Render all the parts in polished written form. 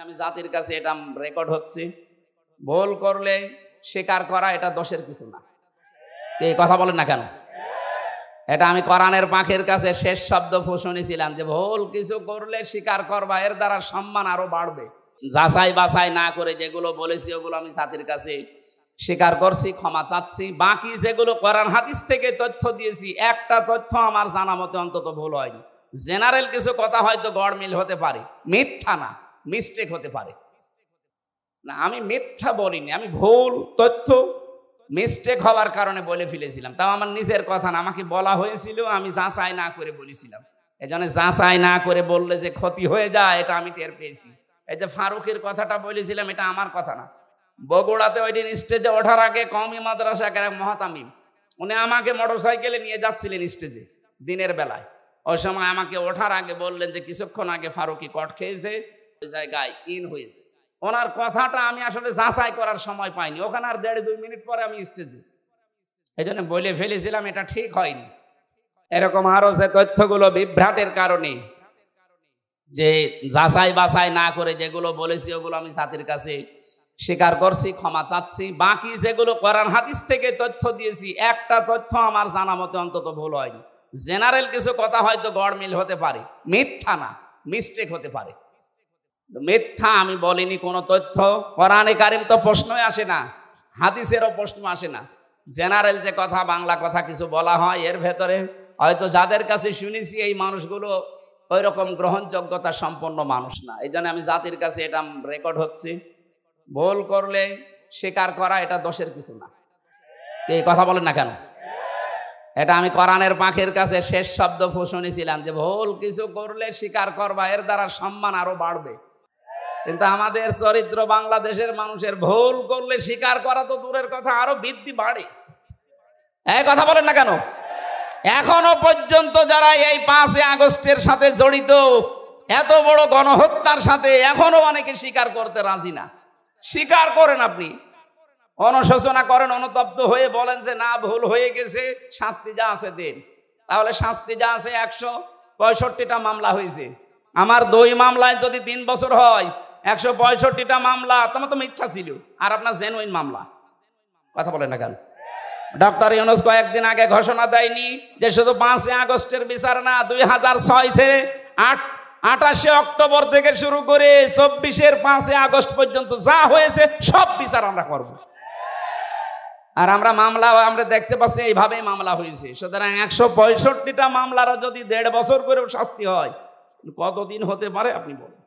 আমি জাতির কাছে এটা রেকর্ড হচ্ছে, ভুল করলে স্বীকার করা এটা দোষের কিছু না। এই কথা বলেন না কেন? এটা আমি কোরআনের পাখির কাছে শেষ শব্দ শুনেছিলাম যে ভুল কিছু করলে স্বীকার করবা, এর দ্বারা সম্মান আরো বাড়বে। যাচাই বাছাই না করে যেগুলো বলেছি ওগুলো আমি জাতির কাছে স্বীকার করছি, ক্ষমা চাচ্ছি। বাকি যেগুলো কোরআন হাদিস থেকে তথ্য দিয়েছি, একটা তথ্য আমার জানা মতে অন্তত ভুল হয়নি। জেনারেল কিছু কথা হয়তো গড়মিল হতে পারে, মিথ্যা না, মিস্টেক হতে পারে না। আমি মিথ্যা বলিনি, আমি ভুল তথ্য মিস্টেক হওয়ার কারণে বলে ফেলেছিলাম। তাও আমার নিজের কথা না, আমাকে বলা হয়েছিল, আমি যাচাই না করে বলেছিলাম। এই জন্য যাচাই না করে বললে যে ক্ষতি হয়ে যায় এটা আমি টের পেয়েছি। এই যে ফারুকের কথাটা বলেছিলাম, এটা আমার কথা না। বগুড়াতে ওই দিন স্টেজে ওঠার আগে কওমি মাদ্রাসা এক মহাতামিম, উনি আমাকে মোটরসাইকেলে নিয়ে যাচ্ছিলেন স্টেজে দিনের বেলায়। ওই সময় আমাকে ওঠার আগে বললেন যে কিছুক্ষণ আগে ফারুকি কট খেয়েছে, ওই জায়গায় ইন হয়েছে। ওনার কথাটা আমি আসলে যাচাই করার সময় পাইনি, ওখানে আর 1.5-2 মিনিট পরে আমি স্টেজে। এই জন্য বলে ফেলেছিলাম, এটা ঠিক হয়নি। এরকম আরো যে তথ্যগুলো বিভ্রাটের কারণে যে যাচাই বাছাই না করে যেগুলো বলেছি ওগুলো আমি জাতির কাছে স্বীকার করছি, ক্ষমা চাচ্ছি। বাকি যেগুলো কোরআন হাদিস থেকে তথ্য দিয়েছি, একটা তথ্য আমার জানা মতে অন্তত ভুল হয়নি। জেনারেল কিছু কথা হয়তো গড়মিল হতে পারে, মিথ্যা না, মিস্টেক হতে পারে। মিথ্যা আমি বলিনি কোনো তথ্য। কোরআনে কারিম তো প্রশ্নই আসে না, হাদিসেরও প্রশ্ন আসে না। জেনারেল যে কথা, বাংলা কথা কিছু বলা হয়, এর ভেতরে হয়তো যাদের কাছে শুনেছি এই মানুষগুলো ওই রকম গ্রহণযোগ্যতা সম্পন্ন মানুষ না। এই জন্য আমি জাতির কাছে এটা রেকর্ড হচ্ছে, ভুল করলে স্বীকার করা এটা দোষের কিছু না। এই কথা বলেন না কেন? এটা আমি কোরআনের পাখির কাছে শেষ শব্দ শুনেছিলাম যে ভুল কিছু করলে স্বীকার করবা, এর দ্বারা সম্মান আরো বাড়বে। কিন্তু আমাদের চরিত্র, বাংলাদেশের মানুষের ভুল করলে স্বীকার করা তো দূরের কথা, আরো বৃদ্ধি বাড়ে। এই কথা বলেন না কেন? এখনো পর্যন্ত যারা এই 5 আগস্টের সাথে জড়িত, এত বড় গণহত্যার সাথে, এখনো অনেকে স্বীকার করতে রাজি না। স্বীকার করেন, আপনি অনুশোচনা করেন, অনুতপ্ত হয়ে বলেন যে না, ভুল হয়ে গেছে, শাস্তি যা আছে দেন। তাহলে শাস্তি যা আছে, 165টা মামলা হয়েছে। আমার 2 মামলায় যদি 3 বছর হয়, 165টা মামলা তোমার তো মিথ্যা ছিল, আর আপনার জেনুইন মামলা। কথা বলেন না কেন? ডক্টর ইউনূস কয়েকদিন আগে ঘোষণা দেয়নি যে শুধু 5 আগস্টের বিচার না, 2006 থেকে 28 অক্টোবর থেকে শুরু করে 24-এর 5 আগস্ট পর্যন্ত যা হয়েছে সব বিচার আমরা করব। আর আমরা মামলা আমরা দেখতে পাচ্ছি এইভাবেই মামলা হয়েছে। সুতরাং 165টা মামলারও যদি 1.5 বছর করেও শাস্তি হয়, কতদিন হতে পারে আপনি বলেন?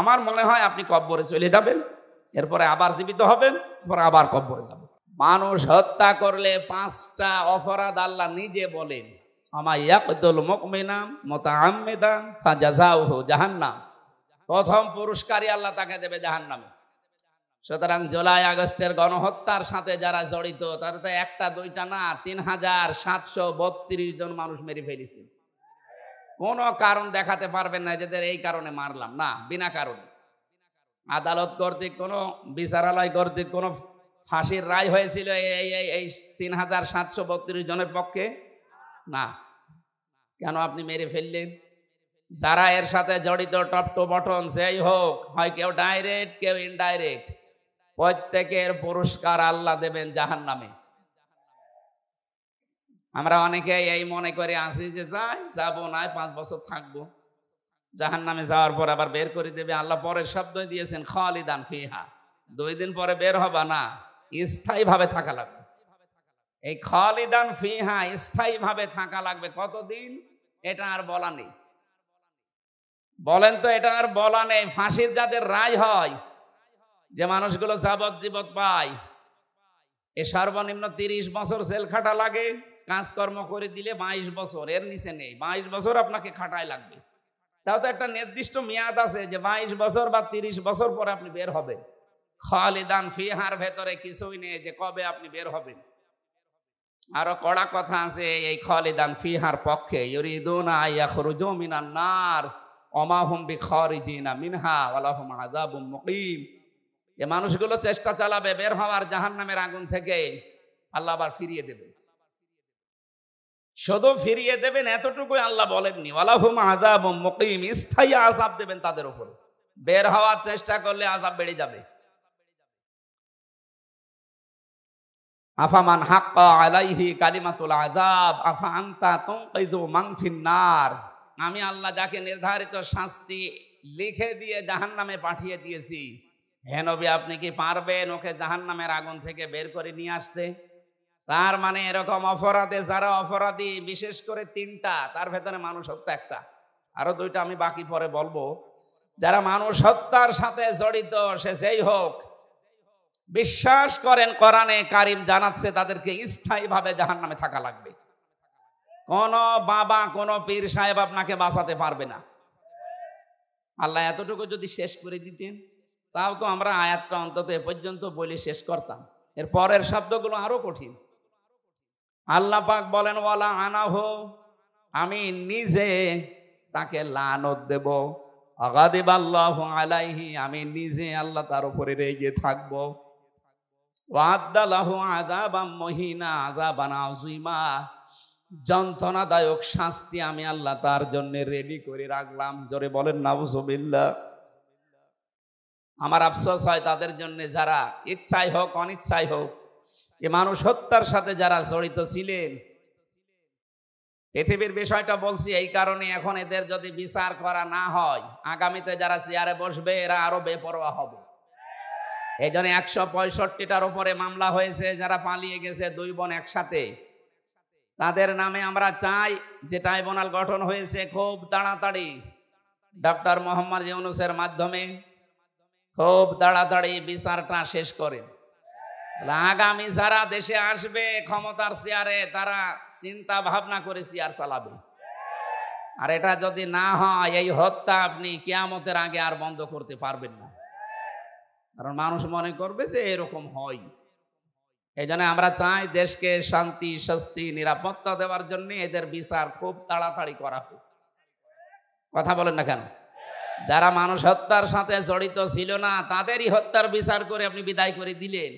আমার মনে হয় আপনি কব্বরে চলে যাবেন, এরপরে আবার জীবিত হবেন, এরপরে আবার কব্বরে যাবেন। মানুষ হত্যা করলে 5টা অপরাধ আল্লাহ নিজে বলেন, আমা ইয়াকতুল মুমিনা মুতাআম্মিদান ফাজাযাউহু জাহান্নাম। প্রথম পুরস্কারই আল্লাহ তাকে দেবে জাহান্নামে। সুতরাং জুলাই আগস্টের গণহত্যার সাথে যারা জড়িত, তারা তো 1টা 2টা না, 3732 জন মানুষ মেরে ফেলেছে। কোনো কারণ দেখাতে পারবেন না যে এই কারণে মারলাম, না, বিনা কারণে। আদালত কর্তৃক, কোনো বিচারালয় কর্তৃক কোনো ফাঁসির রায় হয়েছিল এই 3732 জনের পক্ষে? না। কেন আপনি মেরে ফেললেন? যারা এর সাথে জড়িত, টপ টু বটম যেই হোক, হয় কেউ ডাইরেক্ট, কেউ ইনডাইরেক্ট, প্রত্যেকের পুরস্কার আল্লাহ দেবেন জাহান্নামে। আমরা অনেকে এই মনে করে আসি যে যাবো না, 5 বছর থাকবো, জাহান্নামে যাওয়ার পর আবার বের করে দেবে আল্লাহ। পরের শব্দ দিয়েছেন খালিদান ফিহা, 2 দিন পরে বের হবা না, স্থায়ী ভাবে থাকা লাগবে। এই খালিদান ফিহা, স্থায়ী ভাবে থাকা লাগবে। কতদিন এটা আর বলা নেই। বলেন তো, এটা আর বলা নেই। ফাঁসির যাদের রায় হয়, যে মানুষগুলো যাবজ্জীবন পায়, এ সর্বনিম্ন 30 বছর জেল খাটা লাগে। কাজকর্ম করে দিলে 22 বছর, এর নিচে নেই। 22 বছর আপনাকে খাটাই লাগবে। তাও তো একটা নির্দিষ্ট মেয়াদ আছে যে 22 বছর বা 30 বছর পরে আপনি বের হবেন। খালিদান ফিহার ভেতরে কিছুই নেই যে কবে আপনি বের হবেন। আরো কড়া কথা আছে এই খালিদান ফিহার পক্ষে, ইউরিদুনা আইয়াখরুজু মিনান নার ওমা হুম বিখারিজিনা মিনহা ওয়া লাহুম আযাবুম মুকিম। এই মানুষগুলো চেষ্টা চালাবে বের হওয়ার জাহান্নামের আগুন থেকে, আল্লাহ আবার ফিরিয়ে দেবেন। শুধু ফিরিয়ে দেবেন এতটুকুই আল্লাহ বলেননি, ওয়া লাহুম আযাবুম মুকিম, স্থায়ী আযাব দেবেন তাদের উপর। বের হওয়ার চেষ্টা করলে আযাব বেড়ে যাবে। আফামান হাক্কা আলাইহি কালিমাতুল আযাব আফা আনতা তুনকিযু মান ফিন্নার। আমি আল্লাহ যাকে নির্ধারিত শাস্তি লিখে দিয়ে জাহান্নামে পাঠিয়ে দিয়েছি, হে নবী আপনি কি পারবেন ওকে জাহান্নামের আগুন থেকে বের করে নিয়ে আসতে? তার মানে এরকম অপরাধে যারা অপরাধী, বিশেষ করে তিনটা, তার ভেতরে মানুষ হত্যা একটা, আরো দুইটা আমি বাকি পরে বলবো। যারা মানুষ হত্যার সাথে জড়িত, সে যেই হোক, বিশ্বাস করেন কোরআনে কারিম জানাচ্ছে তাদেরকে স্থায়ীভাবে জাহান্নামে থাকা লাগবে। কোন বাবা, কোন পীর সাহেব আপনাকে বাঁচাতে পারবে না। আল্লাহ এতটুকু যদি শেষ করে দিতেন, তাও তো আমরা আয়াতটা অন্তত এ পর্যন্ত বলে শেষ করতাম। এর পরের শব্দগুলো আরো কঠিন। আল্লাহ পাক বলেন ওয়ালা আনাহু, আমি নিজে তাকে লানত দেব। আগাদিবাল্লাহু আলাইহি, আমি নিজে আল্লাহ তার উপরে রেগে থাকব। ওয়াদালাহু আযাবাম মুহিনা, আযাবান আযীমা, যন্ত্রণাদায়ক শাস্তি আমি আল্লাহ তার জন্য রেডি করে রাখলাম। জোরে বলেন নাউজুবিল্লাহ। আমার আফসোস হয় তাদের জন্য যারা ইচ্ছাই হোক অনিচ্ছাই হোক এই মানুষ হত্যার সাথে যারা জড়িত ছিলেন। পৃথিবীর বিষয়টা বলছি এই কারণে, এখন এদের যদি বিচার করা না হয়, আগামীতে যারা চেয়ারে বসবে এরা আরো বেপরোয়া হবে। এই জন্য 165টার উপরে মামলা হয়েছে, যারা পালিয়ে গেছে দুই বোন একসাথে, তাদের নামে আমরা চাই যে ট্রাইব্যুনাল গঠন হয়েছে খুব তাড়াতাড়ি ডক্টর মোহাম্মদ ইউনূসের মাধ্যমে খুব তাড়াতাড়ি বিচারটা শেষ করেন। আগামী যারা দেশে আসবে ক্ষমতার চেয়ারে, তারা চিন্তা ভাবনা করে চেয়ার চালাবে। আর এটা যদি না হয়, এই হত্যা আপনি কিয়ামতের আগে আর বন্ধ করতে পারবেন না। কারণ মানুষ মনে করবে যে এরকম হয়। এই জন্য আমরা চাই দেশকে শান্তি, স্বস্তি, নিরাপত্তা দেওয়ার জন্য এদের বিচার খুব তাড়াতাড়ি করা হোক। কথা বলেন না কেন? যারা মানুষ হত্যার সাথে জড়িত ছিল না, তাদেরই হত্যার বিচার করে আপনি বিদায় করে দিলেন।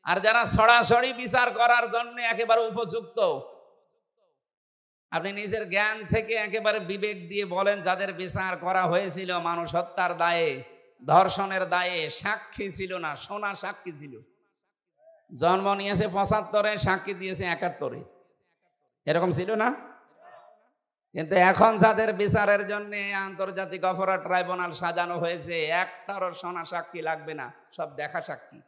আর যারা সরাসরি বিচার করার জন্য একেবারে উপযুক্ত, আপনি নিজের জ্ঞান থেকে একেবারে বিবেক দিয়ে বলেন, যাদের বিচার করা হয়েছিল মানুষ হত্যার দায়ে, ধর্ষণের দায়ে, সাক্ষী ছিল না, সোনা সাক্ষী ছিল। জন্ম নিয়েছে 75-এ, সাক্ষী দিয়েছে 71-এ, এরকম ছিল না? কিন্তু এখন যাদের বিচারের জন্য আন্তর্জাতিক অপরাধ ট্রাইব্যুনাল সাজানো হয়েছে, একটারও সোনা সাক্ষী লাগবে না, সব দেখা সাক্ষী।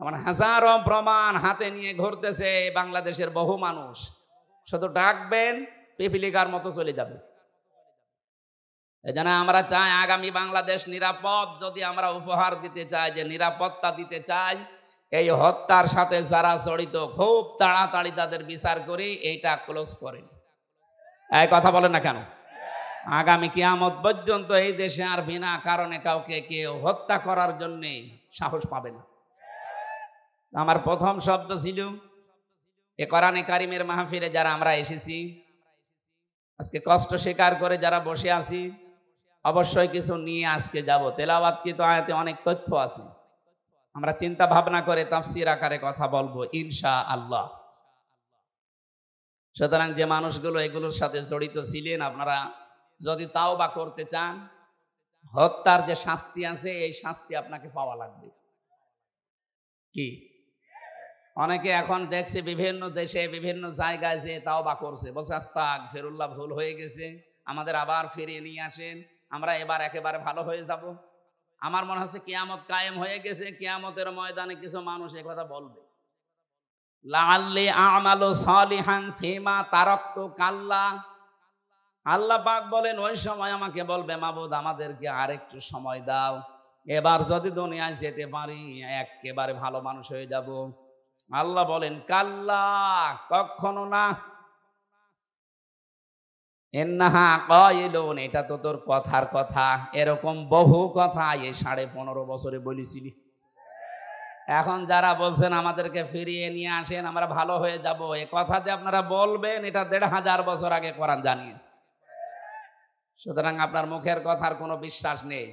আমার হাজারো প্রমাণ হাতে নিয়ে ঘুরতেছে বাংলাদেশের বহু মানুষ, শুধু ডাকবেন পিপিলিকার মতো চলে যাবে। এজন্য আমরা চাই আগামী বাংলাদেশ নিরাপদ। যদি আমরা উপহার দিতে চাই, যে নিরাপত্তা দিতে চাই, এই হত্যার সাথে যারা জড়িত খুব তাড়াতাড়ি তাদের বিচার করে এইটা ক্লোজ করেন। এই কথা বলেন না কেন? আগামী কিয়ামত পর্যন্ত এই দেশে আর বিনা কারণে কাউকে কেউ হত্যা করার জন্য সাহস পাবে না। আমার প্রথম শব্দ ছিল, এ কোরআনে কারিমের মাহফিলে যারা আমরা এসেছি, আজকে কষ্ট স্বীকার করে যারা বসে আছি, অবশ্যই কিছু নিয়ে আজকে যাব। তেলাওয়াতকৃত আয়াতে অনেক তথ্য আছে, আমরা চিন্তা ভাবনা করে তাফসীর আকারে কথা বলবো ইনশাআল্লাহ। সুতরাং যে মানুষগুলো এগুলোর সাথে জড়িত ছিলেন, আপনারা যদি তাওবা করতে চান, হত্যার যে শাস্তি আছে এই শাস্তি আপনাকে পাওয়া লাগবে। কি অনেকে এখন দেখছে বিভিন্ন দেশে বিভিন্ন জায়গায় যে তাওবা করছে, বলছে আস্তাগফিরুল্লাহ, ভুল হয়ে গেছে, আমাদের আবার ফিরিয়ে নিয়ে আসেন, আমরা এবার একেবারে ভালো হয়ে যাব। আমার মনে হচ্ছে কিয়ামত কায়েম হয়ে গেছে, কিয়ামতের ময়দানে কিছু মানুষ এই কথা বলবে, লাআল্লি আমালু সালিহান ফিমা তারাকতু কাল্লা। আল্লাহ পাক বলেন ওই সময় আমাকে বলবে, মাবুদ আমাদেরকে আরেকটু সময় দাও, এবার যদি দুনিয়ায় যেতে পারি একেবারে ভালো মানুষ হয়ে যাব। আল্লাহ বলেন কাল্লা, কখনো না। ইন্নাহা কাইলুন, এটা তো তোর কথার কথা। এরকম বহু কথা এই 15.5 বছরে বলেছিলি। এখন যারা বলছেন আমাদেরকে ফিরিয়ে নিয়ে আসেন, আমরা ভালো হয়ে যাব, এ কথা যে আপনারা বলবেন, এটা 1500 বছর আগে কোরআন জানিয়েছে। সুতরাং আপনার মুখের কথার কোনো বিশ্বাস নেই।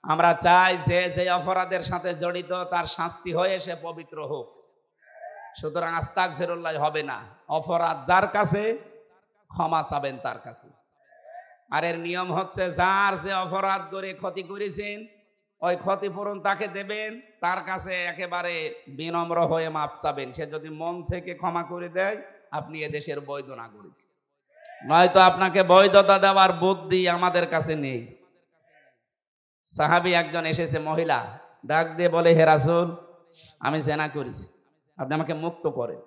আমরা চাই যে যে অপরাধের সাথে জড়িত তার শাস্তি হয়ে সে পবিত্র হোক। সুতরাং আস্তাগফিরুল্লাহ হবে না, অপরাধ যার কাছে ক্ষমা চাবেন তার কাছে। আর এর নিয়ম হচ্ছে যার যে অপরাধ করে ক্ষতি করেছেন ওই ক্ষতিপূরণ তাকে দেবেন, তার কাছে একেবারে বিনম্র হয়ে মাপ চাবেন। সে যদি মন থেকে ক্ষমা করে দেয় আপনি এদেশের বৈধ নাগরিক, নয়তো আপনাকে বৈধতা দেওয়ার বুদ্ধি আমাদের কাছে নেই। সাহাবী একজন এসেছে, মহিলা, ডাক দিয়ে বলে, হে রাসূল, আমি জেনা করেছি, আপনি আমাকে মুক্ত করেন।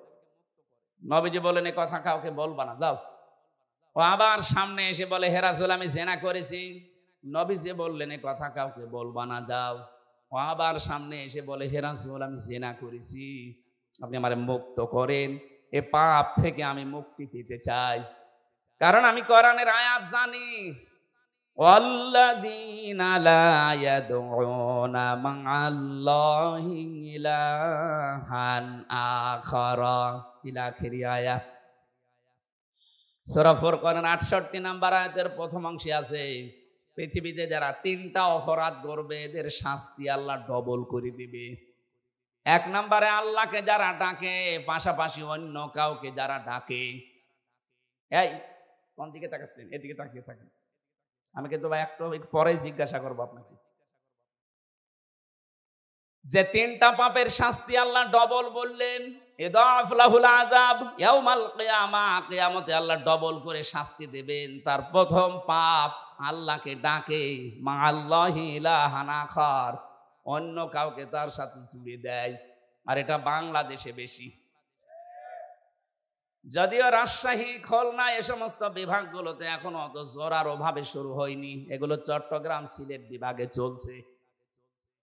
নবীজি বলেন, এ কথা কাউকে বলবা না, যাও। ও আবার সামনে এসে বলে, হে রাসূল, আমি জেনা করেছি। নবীজি বললেন, এ কথা কাউকে বলবা না, যাও। ও আবার সামনে এসে বলে, হে রাসূল, আমি জেনা করেছি, আপনি আমারে মুক্ত করেন, এ পাপ থেকে আমি মুক্তি পেতে চাই। কারণ আমি কোরআনের আয়াত জানি, ওয়াল্লাযীনা লা ইয়াদউনা মা'আল্লাহি ইলাহান আখারা ইলা আখিরি আয়াত। সূরা ফুরকানের 68 নম্বর আয়াতের প্রথম অংশে আছে, পৃথিবীতে যারা 3টা অপরাধ করবে এদের শাস্তি আল্লাহ ডবল করে দিবে। 1 নম্বরে আল্লাহকে যারা ডাকে, পাশাপাশি অন্য কাউকে যারা ডাকে। এই কোন দিকে তাকাচ্ছেন? এদিকে তাকিয়ে থাকেন, আমি কিন্তু ভাই একটু পরে জিজ্ঞাসা করবো আপনাকে। যে 3টা পাপের শাস্তি আল্লাহ ডবল বললেন, ইদাফ লাহুল আযাব ইয়াউমাল কিয়ামাহ, কিয়ামতে আল্লাহ ডবল করে শাস্তি দেবেন। তার প্রথম পাপ, আল্লাহকে ডাকে মা আল্লাহি ইলাহান আখার, অন্য কাউকে তার সাথে জুড়ে দেয়। আর এটা বাংলাদেশে বেশি, যদিও রাজশাহী, খুলনা এ সমস্ত বিভাগগুলোতে এখনো অত জোরালো ভাবে শুরু হয়নি, এগুলো চট্টগ্রাম, সিলেট বিভাগে চলছে।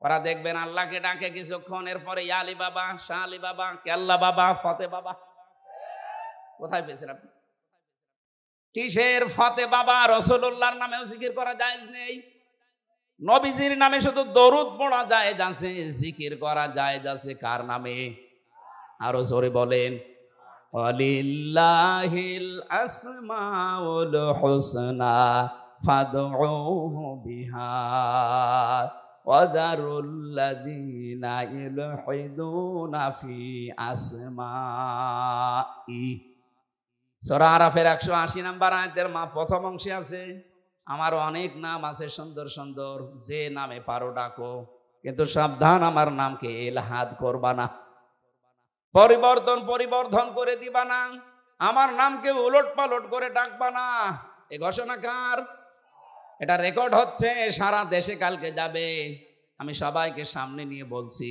ওরা দেখবেন আল্লাহকে ডাকে কিছুক্ষণ, এরপরে ইয়া আলী বাবা, শাহ আলী বাবা, কেল্লা বাবা, ফতে বাবা। কোথায় পেয়েছেন আপনি? কিসের ফতে বাবা? রাসূলুল্লাহর নামেও জিকির করা জায়েজ নেই, নবীজির নামে শুধু দরুদ পড়া জায়েজ আছে, জিকির করা জায়েজ আছে কার নামে? আরো জোরে বলেন, ওয়ালিল্লাহিল আসমাউল হুসনা ফাদউহু বিহা ওয়াযারুল্লাযীনা ইলহিদুনা ফি আসমাই। সূরা আরাফের 180 নম্বর আয়াতের প্রথম অংশে আছে, আমার অনেক নাম আছে সুন্দর সুন্দর, যে নামে পারো ডাকো, কিন্তু সাবধান আমার নামকে ইলহাদ করবা না, পরিবর্ধন করে দিবা না, আমার নামকে উলট পালট করে ডাকবা না। এই ঘোষণা কার? এটা রেকর্ড হচ্ছে, সারা দেশে কালকে যাবে। আমি সবাইকে সামনে নিয়ে বলছি,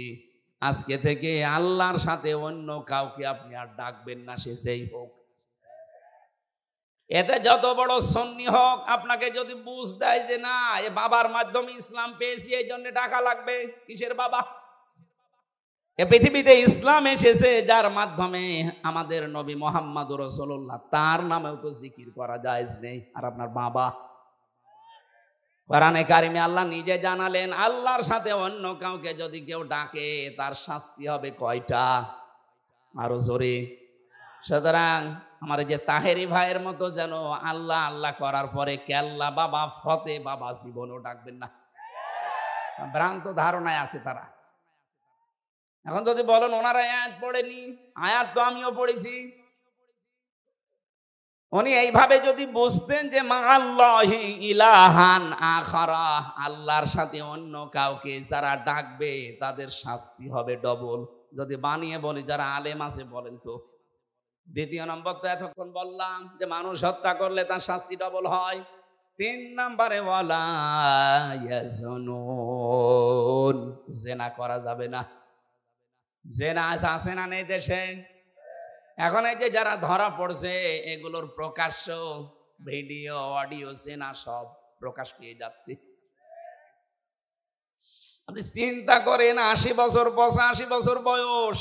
আজকে থেকে আল্লাহর সাথে অন্য কাউকে আপনি আর ডাকবেন না, সে যেই হোক। এতে যত বড় সুন্নি হোক, আপনাকে যদি বুঝ দেয় যে না, এ বাবার মাধ্যমে ইসলাম পেয়েছি, এই জন্য ডাকা লাগবে। কিসের বাবা? এ পৃথিবীতে ইসলাম এসেছে যার মাধ্যমে, আমাদের নবী মুহাম্মদুর রাসূলুল্লাহ, তার নামেও তো জিকির করা জায়েজ নেই। আর আপনার বাবা, কোরআনে কারিমে আল্লাহ নিজে জানালেন, আল্লাহর সাথে অন্য কাউকে যদি কেউ ডাকে তার শাস্তি হবে কয়টা? আরো জোরে। সুতরাং আমার যে তাহেরি ভাইয়ের মতো যেন আল্লাহ আল্লাহ করার পরে কেল্লা বাবা, ফতে বাবা জীবনও ডাকবেন না, ভ্রান্ত ধারণায় আছে তারা। এখন যদি বলেন ওনারা আয়াত পড়েনি, আয়াত তো আমিও পড়েছি। উনি এইভাবে যদি বুঝতেন যে মা আল্লাহি ইলাহান আখারা, আল্লাহর সাথে অন্য কাউকে যারা ডাকবে তাদের শাস্তি হবে ডবল। যদি বানিয়ে বলি, যারা আলেম আছে বলেন তো। দ্বিতীয় নম্বর তো এতক্ষণ বললাম যে মানুষ হত্যা করলে তার শাস্তি ডবল হয়। 3 নম্বরে ওয়ালা ইয়াজনুন, জেনা করা যাবে না। জেনা আছে না নেই দেশে? এখন এই যে যারা ধরা পড়ছে, এগুলোর প্রকাশ্য ভিডিও, অডিও, জেনা সব প্রকাশ পেয়ে যাচ্ছে। আপনি চিন্তা করেন, 80 বছর 85 বছর বয়স,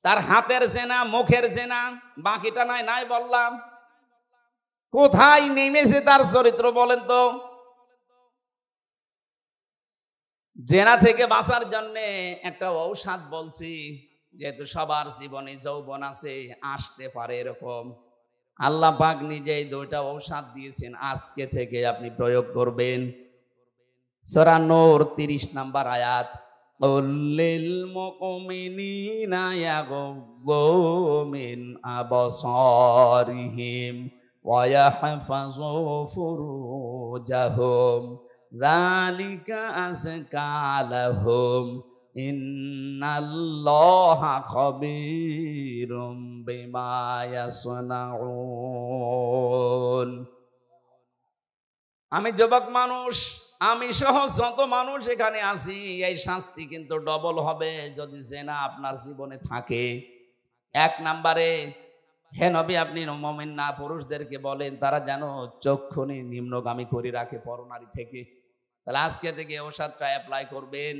তার হাতের জেনা, মুখের জেনা, বাকিটা নাই বললাম। কোথায় নেমেছে তার চরিত্র বলেন তো? জেনা থেকে বাঁচার জন্য একটা ঔষধ বলছি, যেহেতু সবার জীবনে যৌবন আছে, আসতে পারে এরকম, আল্লাহ পাক নিজেই 2টা ঔষধ দিয়েছেন, আজকে থেকে আপনি প্রয়োগ করবেন। সূরা নূর 30 নম্বর আয়াত, কুল্লিল মুমিনিনা ইয়াগুদ্দু মিন আবসারিহিম ويحفظوا فروجهم ذلك أزكى لهم إن الله خبير بما يصنعون। আমি যুবক মানুষ, আমি সহ যত মানুষ এখানে আছি, এই শাস্তি কিন্তু ডবল হবে যদি জেনা আপনার জীবনে থাকে। এক নম্বরে, হে নবী আপনি মুমিন না পুরুষদেরকে বলেন তারা যেন চক্ষুনি নিম্নগামী করে রাখে পরনারী থেকে। তাহলে আজকে থেকে ওষুধটা অ্যাপ্লাই করবেন,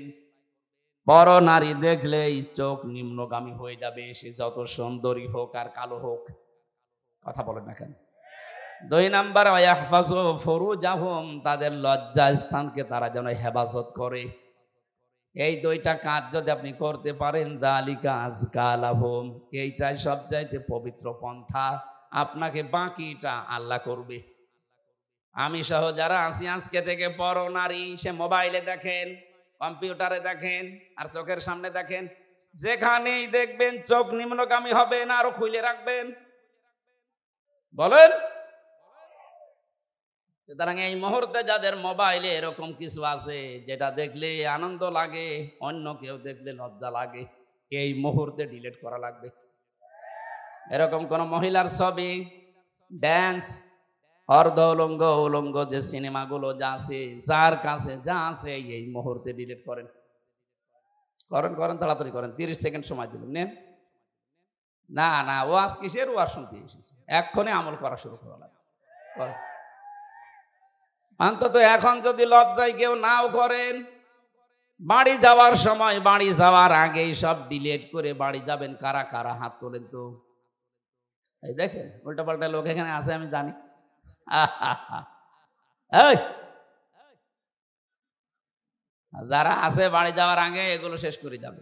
পরনারী দেখলেই চোখ নিম্নগামী হয়ে যাবে, সে যত সুন্দরী হোক আর কালো হোক। কথা বলেন না কেন? দুই নাম্বার, ওয়াহফাজু ফুরুজাহুম, তাদের লজ্জা স্থানকে তারা যেন হেফাজত করে। এই দুইটা কাজ যদি আপনি করতে পারেন, যালিকা আযকা লাহুম, এইটাই সবচাইতে পবিত্র পন্থা। আপনাকে বাকিটা আল্লাহ করবে। আমি সহ যারা আছি আজকে থেকে পরনারী, সে মোবাইলে দেখেন, কম্পিউটারে দেখেন, আর চোখের সামনে দেখেন, যেখানেই দেখবেন চোখ নিম্নগামী হবে না, আরো খুলে রাখবেন। বলেন। সুতরাং এই মুহূর্তে যাদের মোবাইলে এরকম কিছু আছে যেটা দেখলে আনন্দ লাগে, অন্য কেউ দেখলে লজ্জা লাগে, এই মুহূর্তে ডিলিট করা লাগবে। এরকম কোন মহিলার ছবি, ড্যান্স, অর্ধ উলঙ্গ উলঙ্গ যে সিনেমাগুলো যা আছে, যার কাছে যা আছে, এই মুহূর্তে ডিলিট করেন। করেন করেন, তাড়াতাড়ি করেন, 30 সেকেন্ড সময় দিলেন। নেন। না না, ওয়াজ কিসের? ওয়াজ শুনতে এসেছে, এক্ষুনি আমল করা শুরু করা লাগবে। অন্তত এখন যদি লজ্জায় কেউ নাও করেন, বাড়ি যাওয়ার সময়, বাড়ি যাওয়ার আগেই সব ডিলিট করে বাড়ি যাবেন। কারা কারা হাত তোলেন তো? এই দেখেন উল্টা পাল্টা লোক এখানে আছে, আমি জানি। যারা আছে বাড়ি যাওয়ার আগে এগুলো শেষ করে যাবে।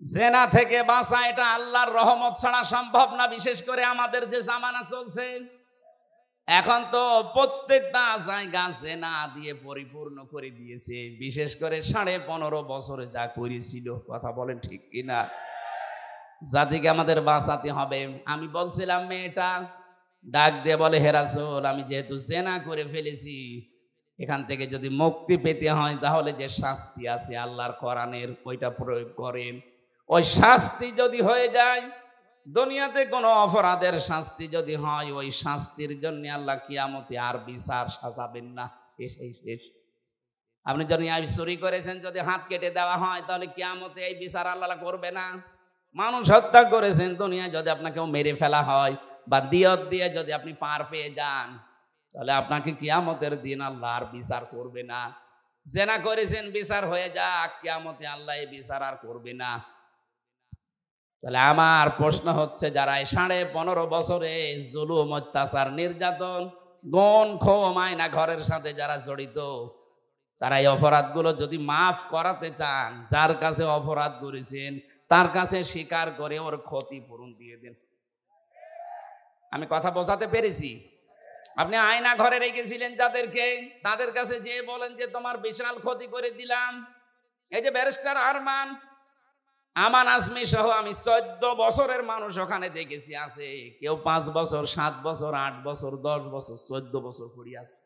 জেনা থেকে বাঁচা এটা আল্লাহর রহমত ছাড়া সম্ভব না, বিশেষ করে আমাদের যে জামানা চলছে এখন, তো প্রত্যেকটা জায়গা জেনা দিয়ে পরিপূর্ণ করে দিয়েছে, বিশেষ করে 15.5 বছরে যা করেছিল। কথা বলেন ঠিক কিনা? জাতিকে আমাদের বাঁচাতে হবে। আমি বলছিলাম, মেয়েটা ডাক দিয়ে বলে, হে রাসূল, আমি যেহেতু জেনা করে ফেলেছি, এখান থেকে যদি মুক্তি পেতে হয় তাহলে যে শাস্তি আছে আল্লাহর কোরআনের, ওইটা প্রয়োগ করেন। ওই শাস্তি যদি হয়ে যায়, দুনিয়াতে কোনো অপরাধের শাস্তি যদি হয়, ওই শাস্তির জন্য আল্লাহ কিয়ামতে আর বিচার সাজাবেন না, শেষ। আপনি যদি চুরি করেছেন, যদি হাত কেটে দেওয়া হয়, তাহলে কিয়ামতে এই বিচার আল্লাহ করবে না। মানুষ হত্যা করেছেন, দুনিয়ায় যদি আপনাকে মেরে ফেলা হয় বা দিয়ত দিয়ে যদি আপনি পার পেয়ে যান, তাহলে আপনাকে কিয়ামতের দিন আল্লাহ আর বিচার করবে না। জেনা করেছেন, বিচার হয়ে যাক, কিয়ামতে আল্লাহ এই বিচার আর করবে না। তাহলে আমার প্রশ্ন হচ্ছে, যারা 15.5 বছরে জুলুম, অত্যাচার, নির্যাতন, গুণ, খুন, আয়না ঘরের সাথে যারা জড়িত, তারা এই অপরাধগুলো যদি মাফ করাতে চান, যার কাছে অপরাধ করেছেন তার কাছে স্বীকার করে ওর ক্ষতিপূরণ দিয়ে দেন। আমি কথা বোঝাতে পেরেছি? আপনি আয়না ঘরে রেখেছিলেন যাদেরকে, তাদের কাছে যে বলেন যে তোমার বিশাল ক্ষতি করে দিলাম। এই যে ব্যারিস্টার আরমান, আমান আজমি সহ আমি 14 বছরের মানুষ ওখানে দেখেছি আছে, কেউ 5 বছর, 7 বছর, 8 বছর, 10 বছর, 14 বছর পড়ে আছে।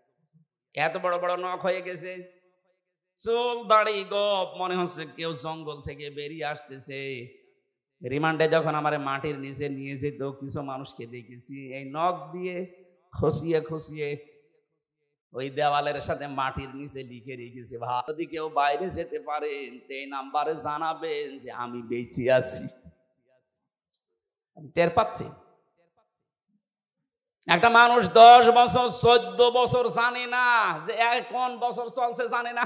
এত বড় বড় নখ হয়ে গেছে, চুল দাড়ি গোপ, মনে হচ্ছে কেউ জঙ্গল থেকে বেরিয়ে আসতেছে। রিমান্ডে যখন আমার মাটির নিচে নিয়ে যেত, কিছু মানুষকে দেখেছি এই নখ দিয়ে খসিয়ে খসিয়ে ওই দেওয়ালের সাথে মাটির নিচে লিখে রেখেছে, যদি কেউ বাইরে যেতে পারেন এই নাম্বারে জানাবেন যে আমি বেঁচে আছি। টের পাচ্ছি একটা মানুষ 10 বছর, 14 বছর জানে না যে কোন বছর চলছে, জানে না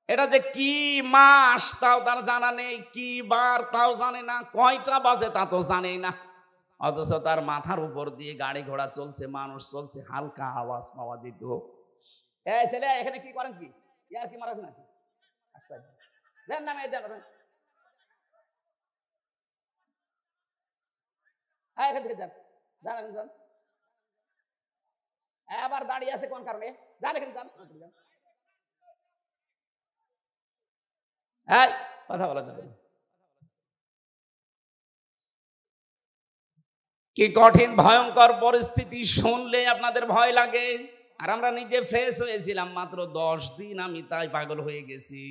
এটা যে কি মাস তাও তার জানা নেই, কি বার তাও জানে না, কয়টা বাজে তা তো জানেই না। অথচ তার মাথার উপর দিয়ে গাড়ি ঘোড়া চলছে, মানুষ চলছে, হালকা আওয়াজ পাওয়া যেত। এই ছেলে, এখানে কি করেন? কি ইয়ার কি মারাস নাকি? দেন না, মেয়ে দেন। এখান থেকে যান, যান। আবার দাঁড়িয়ে আছে কোন কারণে? যান এখানে, যান। কথা বলা যাবে না। কি কঠিন ভয়ঙ্কর পরিস্থিতি শুনলে আপনাদের ভয় লাগে। আর আমরা নিজে ফ্রেশ হয়েছিলাম মাত্র 10 দিন, আমি তাই পাগল হয়ে গেছি।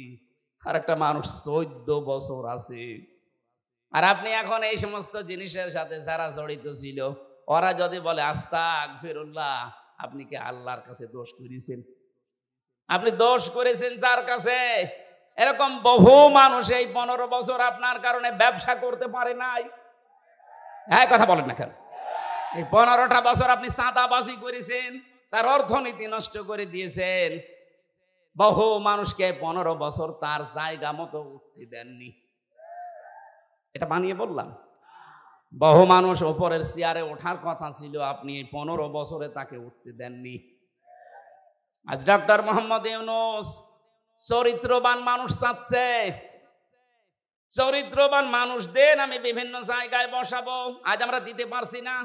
আর একটা মানুষ 14 বছর আছে, আর আপনি এখন এই সমস্ত জিনিসের সাথে যারা জড়িত ছিল, ওরা যদি বলে আস্তাগফিরুল্লাহ, আপনি কি আল্লাহর কাছে দোষ করেছেন? আপনি দোষ করেছেন যার কাছে? এরকম বহু মানুষ এই 15 বছর আপনার কারণে ব্যবসা করতে পারে নাই। হ্যাঁ, কথা বলেন না কেন? এই 15টা বছর আপনি চাঁদাবাজি করেছেন, তার অর্থনীতি নষ্ট করে দিয়েছেন। বহু মানুষকে 15 বছর তার জায়গা মতো উঠতে দেননি। এটা বানিয়ে বললাম। বহু মানুষ ওপরের চেয়ারে ওঠার কথা ছিল, আপনি এই 15 বছরে তাকে উঠতে দেননি। আজ ডক্টর মোহাম্মদ ইউনূস চরিত্রবান মানুষ চাচ্ছে। চরিত্রবান মানুষ দেন, আমি বিভিন্ন জায়গায় বসাবো। আজ আমরা দিতে পারছি না,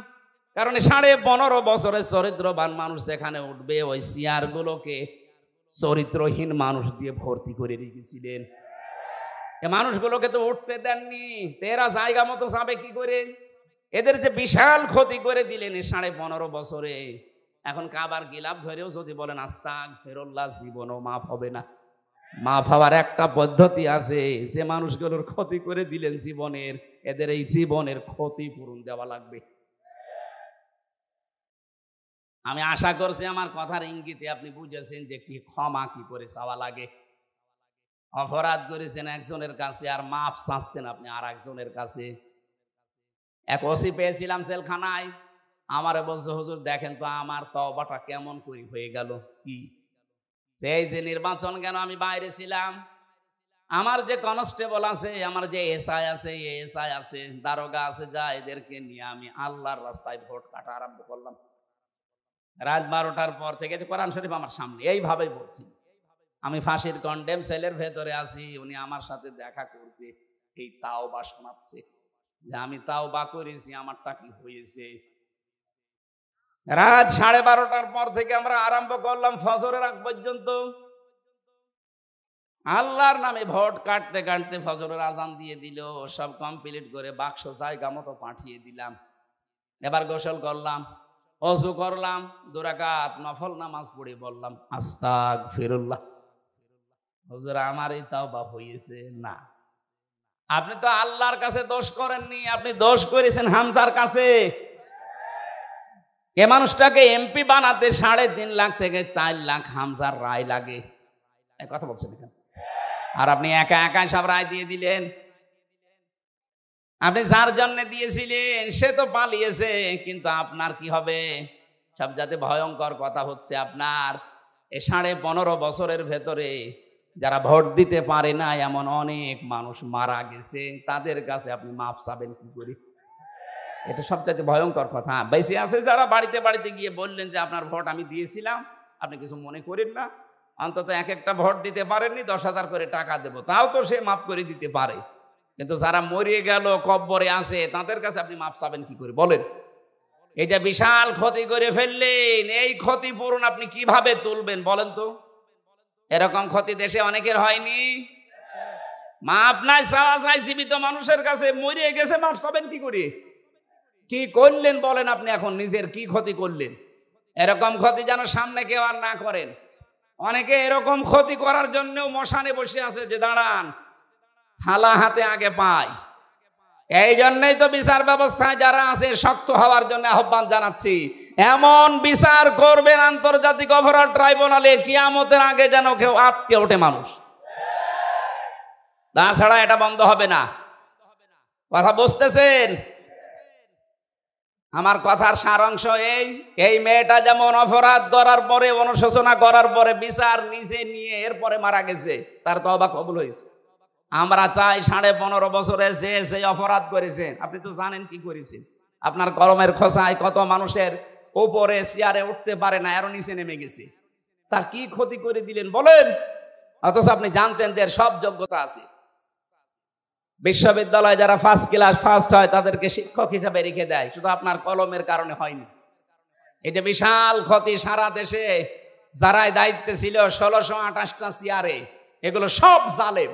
কারণ 15.5 বছরে চরিত্রবান মানুষ যেখানে উঠবে, ওই চেয়ার গুলোকে চরিত্রহীন মানুষ দিয়ে ভর্তি করে রেখেছিলেন। এ মানুষগুলোকে তো উঠতে দেননি, এরা জায়গা মতো যাবে কি করে? এদের যে বিশাল ক্ষতি করে দিলেন এই 15.5 বছরে। এখন কাবার গিলাফ ধরেও যদি বলেন আস্তাগফিরুল্লাহ, জীবনও মাফ হবে না। মাফ হওয়ার একটা পদ্ধতি আছে, যে মানুষগুলোর ক্ষতি করে দিলেন জীবনের, এদের এই জীবনের ক্ষতিপূরণ দেওয়া লাগবে। আমি আশা করছি আমার কথার ইঙ্গিতে আপনি বুঝেছেন যে কি ক্ষমা কি করে চাওয়া লাগে। অপরাধ করেছেন একজনের কাছে, আর মাফ চাচ্ছেন আপনি আর একজনের কাছে। এক ওসি পেয়েছিলাম জেলখানায়, আমারে বলছে, হুজুর দেখেন তো আমার তওবাটা কেমন করে হয়ে গেল। কি? সেই যে নির্বাচন কেন আমি বাইরে ছিলাম, আমার যে কনস্টেবল আছে, আমার যে এসআই আছে, এএসআই আছে, দারোগা আছে, যা এদেরকে নিয়ে আমি আল্লাহর রাস্তায় ভোট কাটা আরম্ভ করলাম। রাত 12টার পর থেকে, কোরআন শরীফ আমার সামনে, এইভাবেই বলছি। আমি ফাঁসির কন্ডেম সেলের ভেতরে আছি, উনি আমার সাথে দেখা করতে এই তাওবা শোনাচ্ছে যে আমি তাওবা করেছি, আমারটা কি হয়েছে। রাত 12:30টার পর থেকে আমরা আরম্ভ করলাম ফজরের আগ পর্যন্ত আল্লাহর নামে ভোট কাটতে কাটতে ফজরের আজান দিয়ে দিল। সব কমপ্লিট করে বাক্স জায়গা মতো পাঠিয়ে দিলাম। এবার গোসল করলাম, ওযু করলাম, 2 রাকাত নফল নামাজ পড়ে বললাম আস্তাগফিরুল্লাহ। হুজুর আমার এই তাওবা হয়েছে না। আপনি তো আল্লাহর কাছে দোষ করেননি, আপনি দোষ করেছেন হামজার কাছে। এ মানুষটাকে এমপি বানাতে 3.5 লাখ থেকে 4 লাখ হামজার রায় লাগে। এই কথা বলছেন এখানে। আর আপনি একা একা সব রায় দিয়ে দিলেন। আপনি যার জন্য দিয়েছিলেন সে তো পালিয়েছে, কিন্তু আপনার কি হবে? সবচেয়ে ভয়ঙ্কর কথা হচ্ছে, আপনার এই 15.5 বছরের ভেতরে যারা ভোট দিতে পারে না এমন অনেক মানুষ মারা গেছে, তাদের কাছে আপনি মাপ চাবেন কি করে? এটা সবচেয়ে ভয়ঙ্কর কথা। বেশি আছে যারা বাড়িতে বাড়িতে গিয়ে বললেন যে আপনার ভোট আমি দিয়েছিলাম, আপনি কিছু মনে করেন না, অন্তত এক একটা ভোট দিতে পারেননি, 10,000 করে টাকা দেবো, তাও তো সে মাফ করে দিতে পারে। কিন্তু যারা মরিয়ে গেল, কব্বরে আছে, তাদের কাছে আপনি মাপ চাবেন কি করে বলেন? এই যে বিশাল ক্ষতি করে ফেললেন, এই ক্ষতিপূরণ আপনি কিভাবে তুলবেন বলেন তো? এরকম ক্ষতি দেশে অনেকের হয়নি। মাপ নাই চাওয়া চাই জীবিত মানুষের কাছে, মরিয়ে গেছে, মাপ চাবেন কি করে? কি করলেন বলেন আপনি? এখন নিজের কি ক্ষতি করলেন? এরকম ক্ষতি যেন সামনে কেউ আর না করেন। অনেকে এরকম ক্ষতি করার জন্য মশানে বসে আছে যে দাঁড়ান, থালা হাতে আগে পাই। এই জন্যই তো বিচার ব্যবস্থায় যারা আছে শক্ত হওয়ার জন্য আহ্বান জানাচ্ছি। এমন বিচার করবেন আন্তর্জাতিক অপরাধ ট্রাইব্যুনালে, কিয়ামতের আগে যেন কেউ আটকে ওঠে মানুষ। তাছাড়া এটা বন্ধ হবে না। কথা বুঝতেছেন? আমার কথার সারাংশ এই মেয়েটা যেমন অপরাধ করার পরে, অনুশোচনা করার পরে বিচার নিজে নিয়ে এরপরে মারা গেছে, তার তওবা কবুল হয়েছে। আমরা চাই 15.5 বছরে যে সেই অপরাধ করেছে, আপনি তো জানেন কি করেছেন। আপনার কলমের খোঁচায় কত মানুষের উপরে চেয়ারে উঠতে পারে না, এর নিচে নেমে গেছে। তার কি ক্ষতি করে দিলেন বলেন? অথচ আপনি জানতেন যে সব যোগ্যতা আছে। বিশ্ববিদ্যালয়ে যারা ফার্স্ট ক্লাস ফার্স্ট হয় তাদেরকে শিক্ষক হিসাবে রেখে দেয়, শুধু আপনার কলমের কারণে হয়নি। এই যে বিশাল ক্ষতি সারা দেশে যারাই দায়িত্বে ছিল, 1628টা চেয়ারে, এগুলো সব জালেম।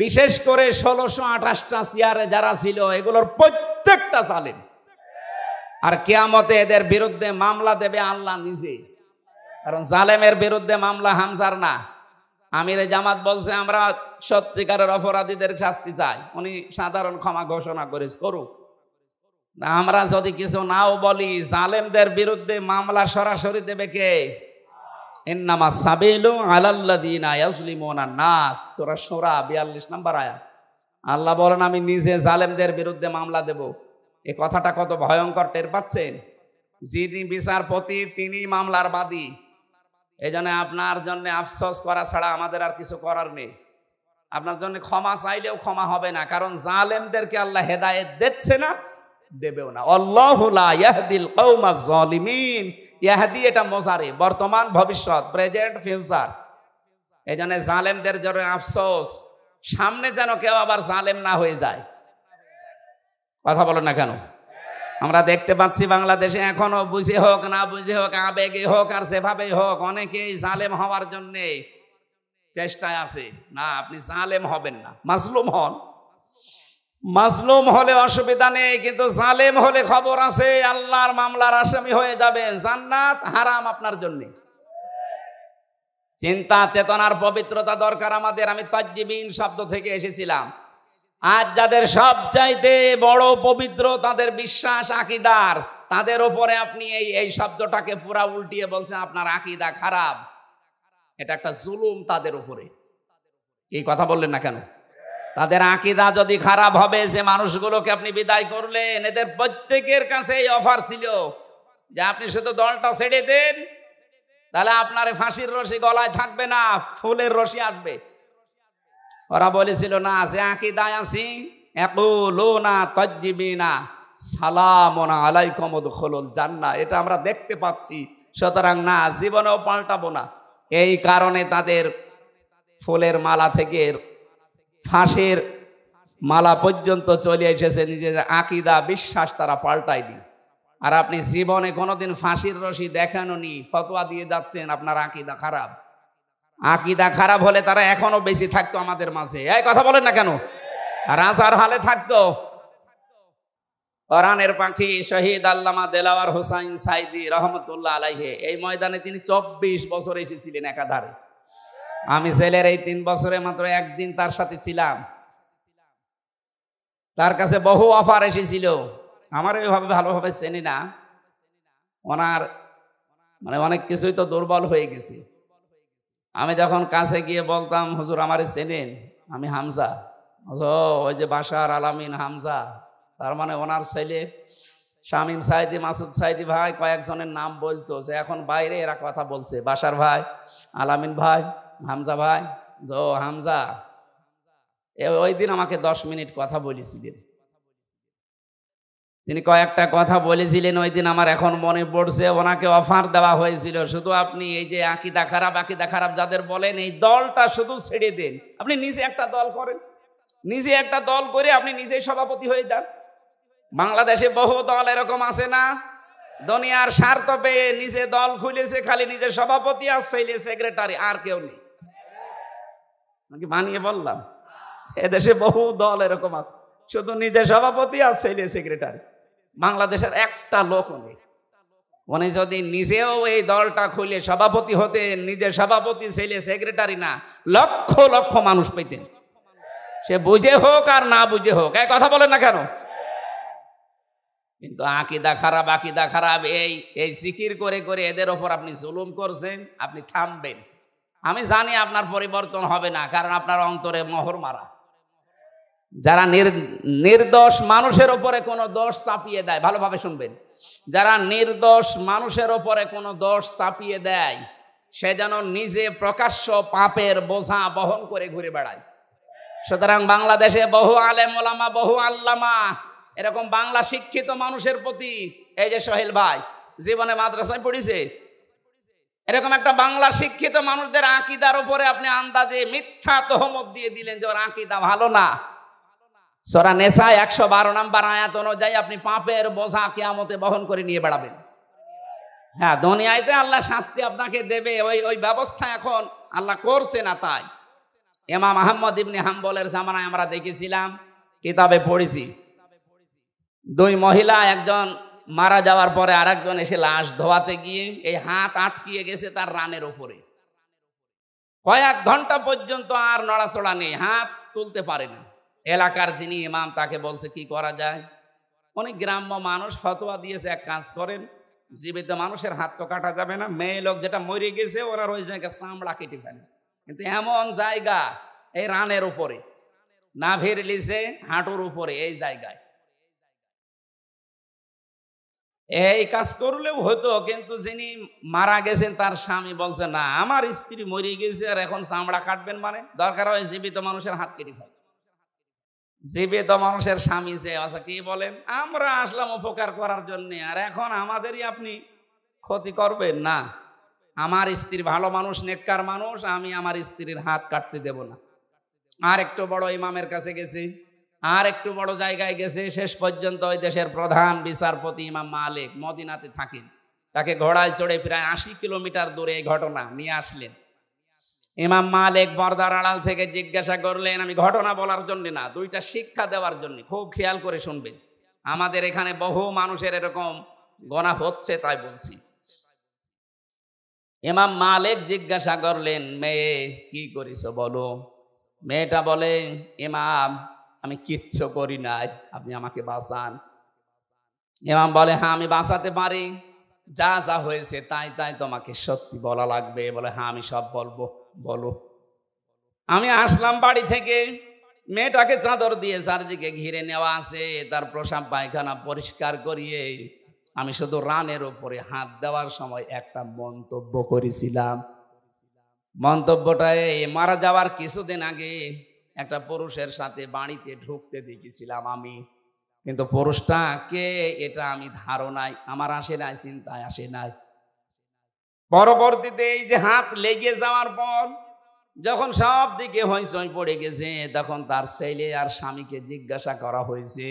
বিশেষ করে 1628টা চেয়ারে যারা ছিল, এগুলোর প্রত্যেকটা জালেম। আর কিয়ামতে এদের বিরুদ্ধে মামলা দেবে আল্লাহ নিজে। কারণ জালেমের বিরুদ্ধে মামলা হামজার না। আমিরে জামাত বলছে আমরা সত্যিকারের অপরাধীদের শাস্তি চাই, উনি সাধারণ ক্ষমা ঘোষণা করুক। আমরা যদি কিছু নাও বলি, জালেমদের বিরুদ্ধে মামলা সরাসরি দেবে কে? ইন্নামা সাবিলু আলাল্লাযিনা ইয়াজলিমুনা নাস, সূরা শূরা 42 নম্বর আয়াত। আল্লাহ বলেন আমি নিজে জালেমদের বিরুদ্ধে মামলা দেব। এই কথাটা কত ভয়ঙ্কর টের পাচ্ছেন? যিনি বিচারপতি তিনি মামলার বাদী। এই জন্য আপনার জন্য আফসোস করা ছাড়া আমাদের আর কিছু করার নেই। আপনার জন্য ক্ষমা চাইলেও ক্ষমা হবে না, কারণ জালেমদেরকে আল্লাহ হেদায়েত দিচ্ছে না, দেবেও না। আল্লাহু লা ইয়াহদিল কওমাজ জালিমিন। ইয়াহদি এটা মোজারে, বর্তমান ভবিষ্যৎ, প্রেজেন্ট ফিউচার। এই জন্য জালেমদের জন্য আফসোস, সামনে যেন কেউ আবার জালেম না হয়ে যায়। কথা বলো না কেন? আমরা দেখতে পাচ্ছি বাংলাদেশে এখনো বুঝে হোক না বুঝে হোক, আবেগে হোক আর যেভাবেই হোক, অনেকেই জালেম হওয়ার জন্য চেষ্টায় আছে। না, আপনি জালেম হবেন না, মাজলুম হন। মাজলুম হলে অসুবিধা নেই, কিন্তু জালেম হলে খবর আছে, আল্লাহর মামলার আসামি হয়ে যাবেন, জান্নাত হারাম আপনার জন্য। চিন্তা চেতনার পবিত্রতা দরকার আমাদের। আমি তাজ্জিবিন শব্দ থেকে এসেছিলাম। আজ যাদের সবচাইতে বড় পবিত্র তাদের বিশ্বাস আকীদার, তাদের উপরে আপনি এই শব্দটাকে পুরা উল্টিয়ে বলছেন আপনার আকীদা খারাপ। এটা একটা জুলুম তাদের উপরে। এই কথা বললেন না কেন? তাদের আকীদা যদি খারাপ হবে, যে মানুষগুলোকে আপনি বিদায় করলেন, এদের প্রত্যেকের কাছে এই অফার ছিল যে আপনি শুধু দলটা ছেড়ে দেন, তাহলে আপনার ফাঁসির রশি গলায় থাকবে না, ফুলের রশি আসবে। ওরা বলেছিল না, যে আকীদায় আছি, ইয়াকুলুনা তাজ্জিবিনা সালামুন আলাইকুম উদখুলুল জান্নাহ, এটা আমরা দেখতে পাচ্ছি, সুতরাং না, জীবনেও পাল্টাবো না। এই কারণে তাদের ফুলের মালা থেকে ফাঁসির মালা পর্যন্ত চলে এসেছে, নিজের আকীদা বিশ্বাস তারা পাল্টায়নি। আর আপনি জীবনে কোনোদিন ফাঁসির রশি দেখানোনি, ফতোয়া দিয়ে যাচ্ছেন আপনার আকীদা খারাপ। আকীদা খারাপ হলে তারা এখনো বেশি থাকতো আমাদের মাঝে। এই কথা বলেন না কেন? রাজার হালে থাকতো। কোরআনের পাখি শহীদ আল্লামা দেলাওয়ার হোসাইন সাইদি রহমতুল্লাহ আলাইহি, এই ময়দানে তিনি 24 বছর এসেছিলেন একাধারে। আমি জেলের এই 3 বছরে মাত্র একদিন তার সাথে ছিলাম। তার কাছে বহু অফার এসেছিল। আমার এইভাবে ভালোভাবে চেনি না, ওনার মানে অনেক কিছুই তো দুর্বল হয়ে গেছি। আমি যখন কাছে গিয়ে বলতাম, হুজুর আমারে চেনেন, আমি হামজা। ওই যে বাশার আলামিন হামজা, তার মানে ওনার ছেলে শামীম সাইদি, মাসুদ সাইদি ভাই, কয়েকজনের নাম বলতো, যে এখন বাইরে এরা কথা বলছে, বাশার ভাই, আলামিন ভাই, হামজা ভাই। হামজা ওই দিন আমাকে 10 মিনিট কথা বলেছিলেন। তিনি কয়েকটা কথা বলেছিলেন ওই দিন, আমার এখন মনে পড়ছে। ওনাকে অফার দেওয়া হয়েছিল, শুধু আপনি এই যে আকীদা খারাপ যাদের বলেন, এই দলটা শুধু ছেড়ে দেন, আপনি নিজে একটা দল করেন, নিজে একটা দল করে আপনি নিজেই সভাপতি হয়ে যান। বাংলাদেশে বহু দল এরকম আছে না, দুনিয়ার স্বার্থ পেয়ে নিজে দল খুলেছে, খালি নিজের সভাপতি আর ছেলে সেক্রেটারি, আর কেউ নেই। নাকি বানিয়ে বললাম? এদেশে বহু দল এরকম আছে, শুধু নিজের সভাপতি আর ছেলে সেক্রেটারি। বাংলাদেশের একটা লোক নেই। উনি যদি নিজেও এই দলটা খুলে সভাপতি হতেন, নিজের সভাপতি ছেলে সেক্রেটারি না, লক্ষ লক্ষ মানুষ পেতেন, সে বুঝে হোক আর না বুঝে হোক। এই কথা বলেন না কেন? কিন্তু আকীদা খারাপ এই জিকির করে করে এদের ওপর আপনি জুলুম করছেন, আপনি থামবেন। আমি জানি আপনার পরিবর্তন হবে না, কারণ আপনার অন্তরে মোহর মারা। যারা নির্দোষ মানুষের উপরে কোনো দোষ চাপিয়ে দেয়, ভালোভাবে শুনবেন, যারা নির্দোষ মানুষের উপরে কোনো দোষ চাপিয়ে দেয়, সে যেন নিজে প্রকাশ্য পাপের বোঝা বহন করে ঘুরে বেড়ায়। সুতরাং বাংলাদেশে বহু আলেম ওলামা, বহু আল্লামা, এরকম বাংলা শিক্ষিত মানুষের প্রতি, এই যে সোহেল ভাই জীবনে মাদ্রাসায় পড়েছে, এরকম একটা বাংলা শিক্ষিত মানুষদের আকীদার উপরে আপনি আন্দাজে মিথ্যা তহমত দিয়ে দিলেন যে ওর আকীদা ভালো না। সূরা নিসা 112 নম্বর আয়াত অনুযায়ী আপনি পাপের বোঝা কিয়ামতে বহন করে নিয়ে বেড়াবেন। হ্যাঁ, দুনিয়াতে আল্লাহ শাস্তি আপনাকে দেবে, ওই ব্যবস্থা এখন আল্লাহ করছে না। তাই ইমাম আহমদ ইবনে হাম্বলের জামানায় আমরা দেখেছিলাম, কিতাবে পড়েছি, 2 মহিলা একজন মারা যাওয়ার পরে আরেকজন এসে লাশ ধোয়াতে গিয়ে এই হাত আটকিয়ে গেছে তার রানের উপরে, কয়েক ঘন্টা পর্যন্ত আর নড়াচড়া নেই, হাত তুলতে পারে না। এলাকার যিনি ইমাম তাকে বলছে কি করা যায়। অনেক গ্রাম্য মানুষ ফতোয়া দিয়েছে, এক কাজ করেন, জীবিত মানুষের হাত তো কাটা যাবে না, মেয়ে লোক যেটা মরে গেছে ওনার ওই জায়গায় চামড়া কেটে ফেলে। কিন্তু এমন জায়গা এই রানের উপরে, নাভির নিচে হাঁটুর উপরে, এই জায়গায় এই কাজ করলেও হতো। কিন্তু যিনি মারা গেছেন তার স্বামী বলছে না, আমার স্ত্রী মরে গেছে আর এখন চামড়া কাটবেন, মানে দরকার হয় জীবিত মানুষের হাত কেটে ফেলে। জীবিত মানুষের স্বামী যে আচ্ছা কি বলেন, আমরা আসলাম উপকার করার জন্য, আর এখন আমাদেরই আপনি ক্ষতি করবেন না। আমার স্ত্রী ভালো মানুষ, নেককার মানুষ, আমি আমার স্ত্রীর হাত কাটতে দেব না। আর একটু বড় ইমামের কাছে গেছে, আর একটু বড় জায়গায় গেছে, শেষ পর্যন্ত ওই দেশের প্রধান বিচারপতি ইমাম মালিক মদিনাতে থাকেন, তাকে ঘোড়ায় চড়ে প্রায় 80 কিলোমিটার দূরে এই ঘটনা নিয়ে আসলেন। ইমাম মালিক পর্দার আড়াল থেকে জিজ্ঞাসা করলেন, আমি ঘটনা বলার জন্য না, দুইটা শিক্ষা দেওয়ার জন্য, খুব খেয়াল করে শুনবেন, আমাদের এখানে বহু মানুষের এরকম গোনাহ হচ্ছে তাই বলছি। ইমাম মালিক জিজ্ঞাসা করলেন, মেয়ে কি করিস বলো। মেয়েটা বলে, ইমাম আমি কিচ্ছু করি নাই, আপনি আমাকে বাঁচান। ইমাম বলে, হ্যাঁ আমি বাঁচাতে পারি, যা যা হয়েছে তাই তাই তোমাকে সত্যি বলা লাগবে। বলে, হ্যাঁ আমি সব বলবো, বলো। আমি আসলাম বাড়ি থেকে, মেয়েটাকে চাদর দিয়ে চারদিকে ঘিরে নেওয়া আছে, তার প্রসাব পায়খানা পরিষ্কার করিয়ে আমি শুধু রানের উপরে হাত দেওয়ার সময় একটা মন্তব্য করেছিলাম। মন্তব্যটা মারা যাওয়ার কিছুদিন আগে একটা পুরুষের সাথে বাড়িতে ঢুকতে দেখেছিলাম আমি, কিন্তু পুরুষটা কে এটা আমি ধারণায় আমার আসে নাই, চিন্তায় আসে নাই। পরবর্তীতে এই যে হাত লেগে যাওয়ার পর যখন সব দিকে হইচই পড়ে গেছে, তখন তার ছেলে আর স্বামীকে জিজ্ঞাসা করা হয়েছে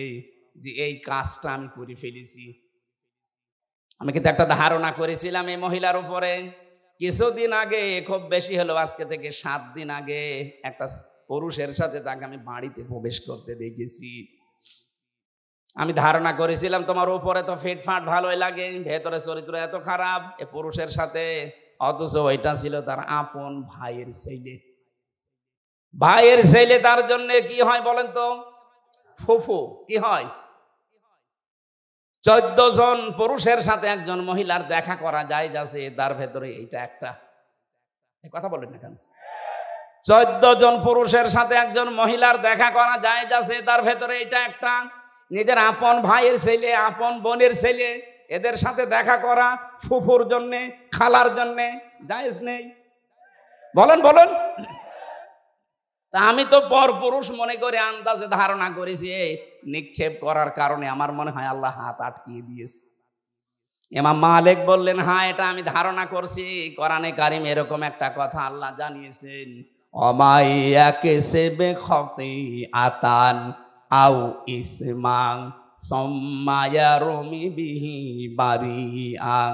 যে এই কাজটা আমি করে ফেলেছি। আমি কিন্তু একটা ধারণা করেছিলাম এই মহিলার উপরে। কিছুদিন আগে, খুব বেশি হলো আজকে থেকে 7 দিন আগে, একটা পুরুষের সাথে তাকে আমি বাড়িতে প্রবেশ করতে দেখেছি। আমি ধারণা করেছিলাম তোমার উপরে তো ফিটফাট ভালোই লাগে, ভেতরে চরিত্র এত খারাপ এ পুরুষের সাথে, অথচ ওইটা ছিল তার আপন ভাইয়ের ছেলে। ভাইয়ের ছেলে তার জন্য কি হয় বলেন তো, ফুফু। কি হয়? 14 জন পুরুষের সাথে একজন মহিলার দেখা করা যায় যাচ্ছে, তার ভেতরে এইটা একটা। কথা বলেন না কেন? 14 জন পুরুষের সাথে একজন মহিলার দেখা করা যায় যাচ্ছে, তার ভেতরে এইটা একটা। নিজের আপন ভাইয়ের ছেলে, আপন বোনের ছেলে, এদের সাথে দেখা করা ফুফুর জন্যে, খালার জন্যে জায়েজ নেই? বলেন বলেন। তা আমি তো পর পুরুষ মনে করে আন্দাজে ধারণা করেছি, নিক্ষেপ করার কারণে আমার মনে হয় আল্লাহ হাত আটকিয়ে দিয়েছে। ইমাম মালিক বললেন, হ্যাঁ এটা আমি ধারণা করছি। কোরআনে কারিম এরকম একটা কথা আল্লাহ জানিয়েছেন, অমাইয়া কেসেবে খতিআতান আও ইসমান সুম্মা ইয়ারমি বিহি বারিআন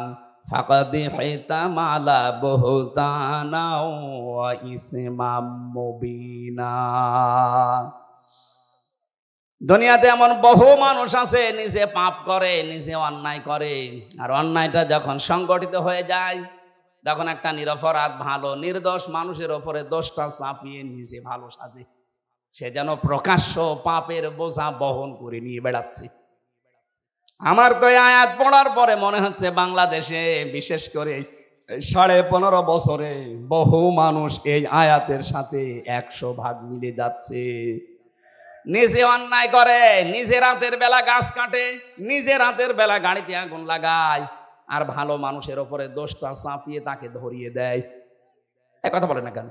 ফাকাদ হিতামালা বুহতানা ওয়া ইসমাম মুবিনা। দুনিয়াতে এমন বহু মানুষ আছে নিজে পাপ করে, নিজে অন্যায় করে, আর অন্যায়টা যখন সংগঠিত হয়ে যায় তখন একটা নিরপরাধ ভালো নির্দোষ মানুষের ওপরে দোষটা চাপিয়ে নিজে ভালো সাজে। সে যেন প্রকাশ্য পাপের বোঝা বহন করে নিয়ে বেড়াচ্ছে। আমার তো এই আয়াত পড়ার পরে মনে হচ্ছে বাংলাদেশে বিশেষ করে 15.5 বছরে বহু মানুষ এই আয়াতের সাথে 100 ভাগ মিলে যাচ্ছে। নিজে অন্যায় করে, নিজে রাতের বেলা গাছ কাটে, নিজে রাতের বেলা গাড়িতে আগুন লাগায়, আর ভালো মানুষের ওপরে দোষটা চাপিয়ে তাকে ধরিয়ে দেয়। এক কথা বলে না কেন?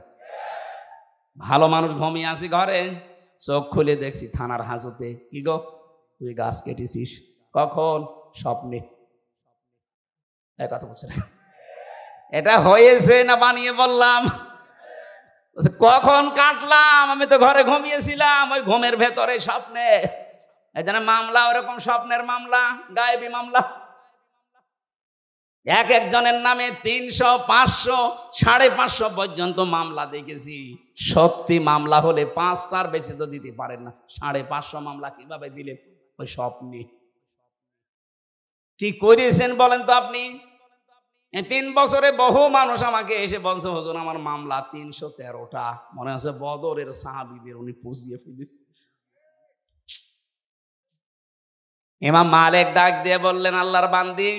ভালো মানুষ ঘুমিয়ে আসি ঘরে, চোখ খুলে দেখছি থানার হাজতে, কি গো তুই গাছ কেটেছিস? কখন? স্বপ্নে। এক কথা বলছে না, এটা হয়েছে না বানিয়ে বললাম? কখন কাটলাম? আমি তো ঘরে ঘুমিয়েছিলাম, ওই ঘুমের ভেতরে স্বপ্নে। এই জন্য মামলা ওরকম স্বপ্নের মামলা, গায়েবী মামলা। এক একজনের নামে 300, 500, 550 পর্যন্ত মামলা দেখেছি। সত্যি মামলা হলে 5টার বেশি তো দিতে পারেন না, 550 মামলা কিভাবে দিলেন ওই স্বপ্নে? কি করেছেন বলেন তো আপনি? 3 বছরে বহু মানুষ আমাকে এসে বলছে, হুজুর আমার মামলা 313টা, মনে আছে বদরের সাহাবীদের উনি পুষিয়ে ফেলেছে। ইমাম মালিক ডাক দিয়ে বললেন, আল্লাহর বান্দি,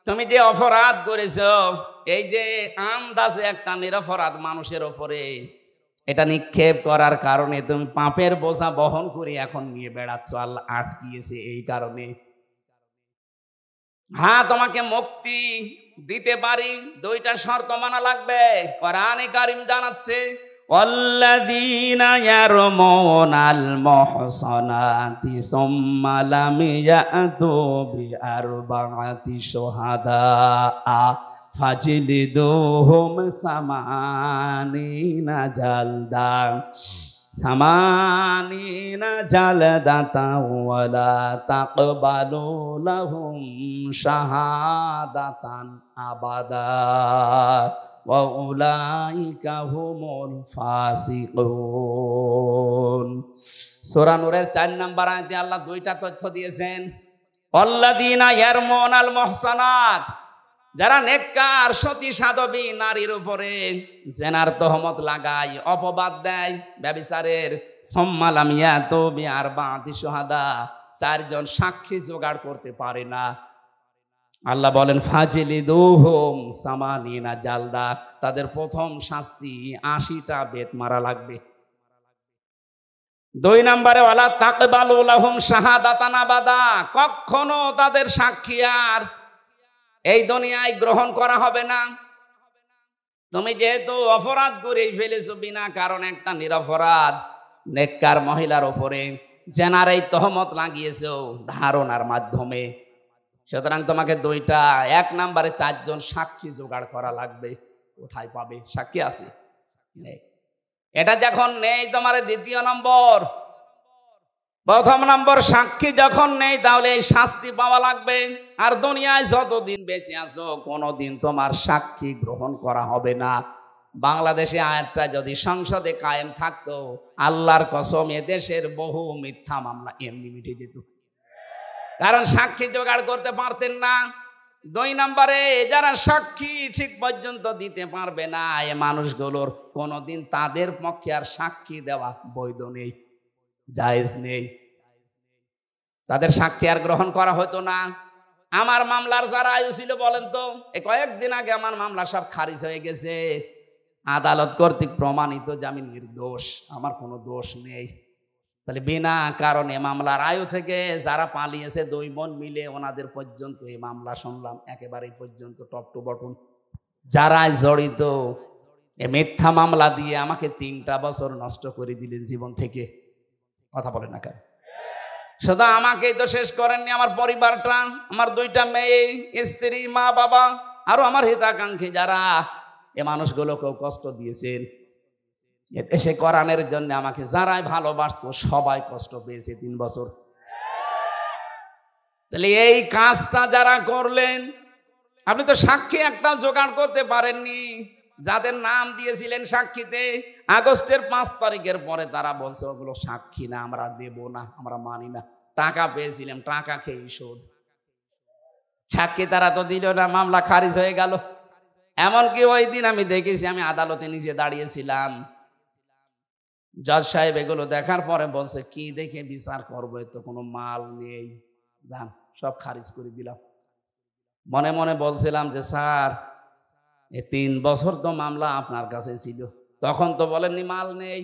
তুমি যে অপরাধ করেছো, এই যে আন্দাজে একটা নিরপরাধ মানুষের উপরে এটা নিক্ষেপ করার কারণে তুমি পাপের বোঝা বহন করে এখন নিয়ে বেড়াচ্ছ, আল্লাহ আটকিয়েছে এই কারণে। হ্যাঁ, তোমাকে মুক্তি দিতে পারি, 2টা শর্ত মানা লাগবে। কোরআনে কারীম জানাচ্ছে, ওয়াল্লাযীনা ইয়ারমুনাল মুহসানাতি সুম্মা লাম ইয়াতু বিআরবা'াতি শুহাদা ফাজলিদুহুম সামানিনা জালদা সামানিনা জালদাতা ওয়ালা তাকবালু লাহুম শাহাদাতান আবাদা ওয়া উলাইকা হুমুল ফাসিকুন। সূরা নূরের 4 নম্বর আয়াতে আল্লাহ 2টা তথ্য দিয়েছেন। আল্লাযীনা ইয়ারমুনাল মুহসানাত, যারা নেককার সতী সাধবী নারীর উপরে জেনার তহমত লাগায়, অপবাদ দেয় ব্যভিচারের, সুম্মা লাম ইয়াতু বিআরবা'াতি শুহাদা, 4 জন সাক্ষী জোগাড় করতে পারে না, আল্লাহ বলেন ফাজলিদুহুম সামানিনা জালদা, তাদের প্রথম শাস্তি 80টা বেত মারা লাগবে। 2 নম্বরে ওয়ালা তাকবালু লাহুম শাহাদাতান আবাদা, কখনো তাদের সাক্ষী আর এই দুনিয়ায় গ্রহণ করা হবে না। তুমি যেহেতু অপরাধ করে ফেলেছো, বিনা কারণে একটা নিরপরাধ নেককার মহিলার উপরে জেনার এই তহমত লাগিয়েছো ধারণার মাধ্যমে, সুতরাং তোমাকে 2টা, 1 নম্বরে 4 জন সাক্ষী জোগাড় করা লাগবে। কোথায় পাবে? সাক্ষী আছে নেই। এটা যখন নেই তোমার 2য় নম্বর। 1ম নম্বর সাক্ষী যখন নেই, তাহলে এই শাস্তি পাওয়া লাগবে। আর দুনিয়ায় যতদিন বেঁচে আছো কোনোদিন তোমার সাক্ষী গ্রহণ করা হবে না। বাংলাদেশে আয়াতটা যদি সংসদে কায়েম থাকতো, আল্লাহর কসম এদেশের বহু মিথ্যা মামলা এমনি মিটে যেত, কারণ সাক্ষী জোগাড় করতে পারতেন না। 2 নম্বরে যারা সাক্ষী ঠিক পর্যন্ত দিতে পারবে না, এই মানুষগুলোর কোনোদিন তাদের পক্ষে আর সাক্ষী দেওয়া বৈধ নেই, জায়েজ নেই, তাদের সাক্ষী আর গ্রহণ করা হতো না। আমার মামলার যারা আয়ু ছিল বলেন তো, এই কয়েকদিন আগে আমার মামলা সব খারিজ হয়ে গেছে, আদালত কর্তৃক প্রমাণিত যে আমি নির্দোষ, আমার কোনো দোষ নেই। তাহলে বিনা কারণে মামলার আয়ু থেকে যারা পালিয়েছে 2 বোন মিলে, ওনাদের পর্যন্ত এই মামলা শুনলাম একেবারে পর্যন্ত টপ টু বটম। যারা জড়িত এই মিথ্যা মামলা দিয়ে আমাকে 3টা বছর নষ্ট করে দিলেন জীবন থেকে। কথা বলেন না কেন? শুধু আমাকেই তো শেষ করেননি, আমার পরিবারটা, আমার 2টা মেয়ে, স্ত্রী, মা, বাবা, আরো আমার হিতাকাঙ্ক্ষী যারা, এ মানুষগুলোকেও কষ্ট দিয়েছেন। এদেশে কোরআনের জন্য আমাকে যারাই ভালোবাসতো সবাই কষ্ট পেয়েছে 3 বছর। তাহলে এই কাজটা যারা করলেন, আপনি তো সাক্ষী একটা জোগাড় করতে পারেননি। যাদের নাম দিয়েছিলেন সাক্ষীতে, আগস্টের 5 তারিখের পরে তারা বলছে ওগুলো সাক্ষী না, আমরা দেব না, আমরা মানি না। টাকা পেয়েছিলাম, টাকা খেয়ে শোধ। সাক্ষী তারা তো দিল না, মামলা খারিজ হয়ে গেল। এমনকি ওই দিন আমি দেখেছি, আমি আদালতে নিজে দাঁড়িয়েছিলাম, জজ সাহেব এগুলো দেখার পরে বলছে কি দেখে বিচার করবো, তো কোনো মাল নেই, যান সব খারিজ করে দিলাম। মনে মনে বলছিলাম যে স্যার, এই 3 বছর তো মামলা আপনার কাছে ছিল, তখন তো বলেননি মাল নেই,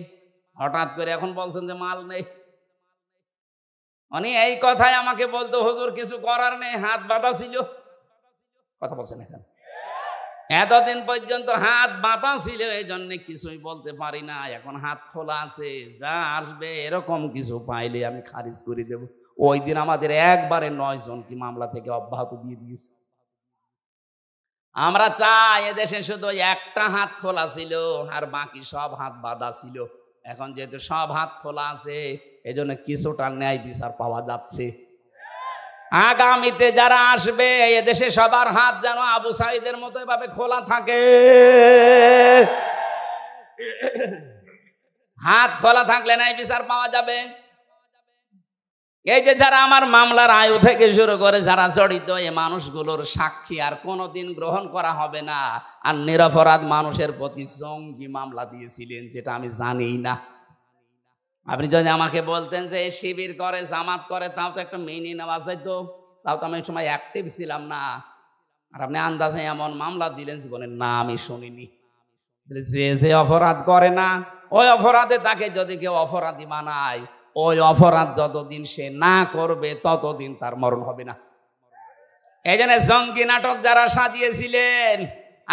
হঠাৎ করে এখন বলছেন যে মাল নেই। উনি এই কথাই আমাকে বলতো, হুজুর কিছু করার নেই, হাত বাঁধা ছিল। কথা বলছেন এখন? এতদিন পর্যন্ত হাত বাঁধা ছিল, এই জন্য কিছুই বলতে পারি না। এখন হাত খোলা আছে, যা আসবে এরকম কিছু পাইলে আমি খারিজ করে দেব। ওই দিন আমাদের একবারে 9 জন কি মামলা থেকে অব্যাহত দিয়ে দিয়েছে। আমরা চাই এদেশে শুধু একটা হাত খোলা ছিল, আর বাকি সব হাত বাঁধা ছিল। এখন যেহেতু সব হাত খোলা আছে, এজন্য কিছুটা ন্যায় বিচার পাওয়া যাচ্ছে। আগামীতে যারা আসবে, এদেশে সবার হাত যেন আবু সাঈদের মতো এভাবে খোলা থাকে। হাত খোলা থাকলে ন্যায় বিচার পাওয়া যাবে। এই যে যারা আমার মামলার আয়ু থেকে শুরু করে যারা জড়িত, এই মানুষগুলোর সাক্ষী আর কোনোদিন গ্রহণ করা হবে না। আর নিরপরাধ মানুষের প্রতি জঙ্গি মামলা দিয়েছিলেন, যেটা আমি জানি না। আপনি যদি আমাকে বলতেন যে এই শিবির করে, জামাত করে, তাও তো একটা মেনে নেওয়া যাইতো, তাও তো আমি এই সময় অ্যাক্টিভ ছিলাম না। আর আপনি আন্দাজে এমন মামলা দিলেন, জীবনের না আমি শুনিনি। যে যে অপরাধ করে না, ওই অপরাধে তাকে যদি কেউ অপরাধী বানায়, ওই অপরাধ যতদিন সে না করবে ততদিন তার মরণ হবে না। এই জন্য জঙ্গি নাটক যারা সাজিয়েছিলেন,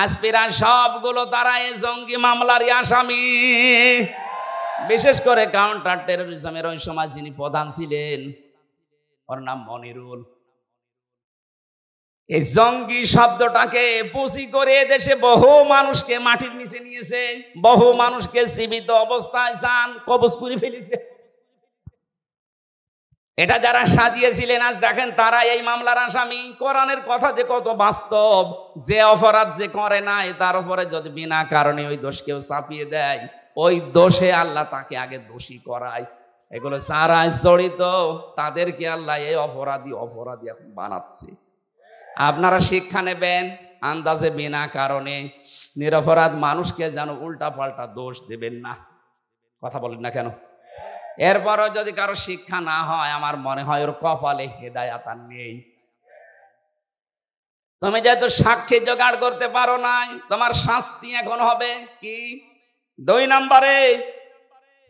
আজপিরা সবগুলো তারা এই জঙ্গি মামলারই আসামি। বিশেষ করে কাউন্টার টেরোরিজমের ওই সময় যিনি প্রধান ছিলেন, ওর নাম মনিরুল। এই জঙ্গি শব্দটাকে পুঁজি করে দেশে বহু মানুষকে মাটির নিচে নিয়েছে, বহু মানুষকে জীবিত অবস্থায় জান কবজ করে ফেলেছে। এটা যারা সাজিয়েছিলেন আজ দেখেন তারা এই মামলার আসামি। কোরআনের কথা যে কত বাস্তব, যে অপরাধ যে করে নাই তার উপরে যদি বিনা কারণে ওই দোষ কেউ চাপিয়ে দেয়, ওই দোষে আল্লাহ তাকে আগে দোষী করায়। এগুলো যারা জড়িত তাদেরকে আল্লাহ এই অপরাধী এখন বানাচ্ছে। আপনারা শিক্ষা নেবেন, আন্দাজে বিনা কারণে নিরপরাধ মানুষকে যেন উল্টা পাল্টা দোষ দেবেন না। কথা বলেন না কেন? এরপরও যদি কারো শিক্ষা না হয়, আমার মনে হয় ওর কপালে হেদায়াত আর নেই। তুমি যেহেতু সাক্ষী জোগাড় করতে পারো নাই, তোমার শাস্তি এখন হবে কি? 2 নম্বরে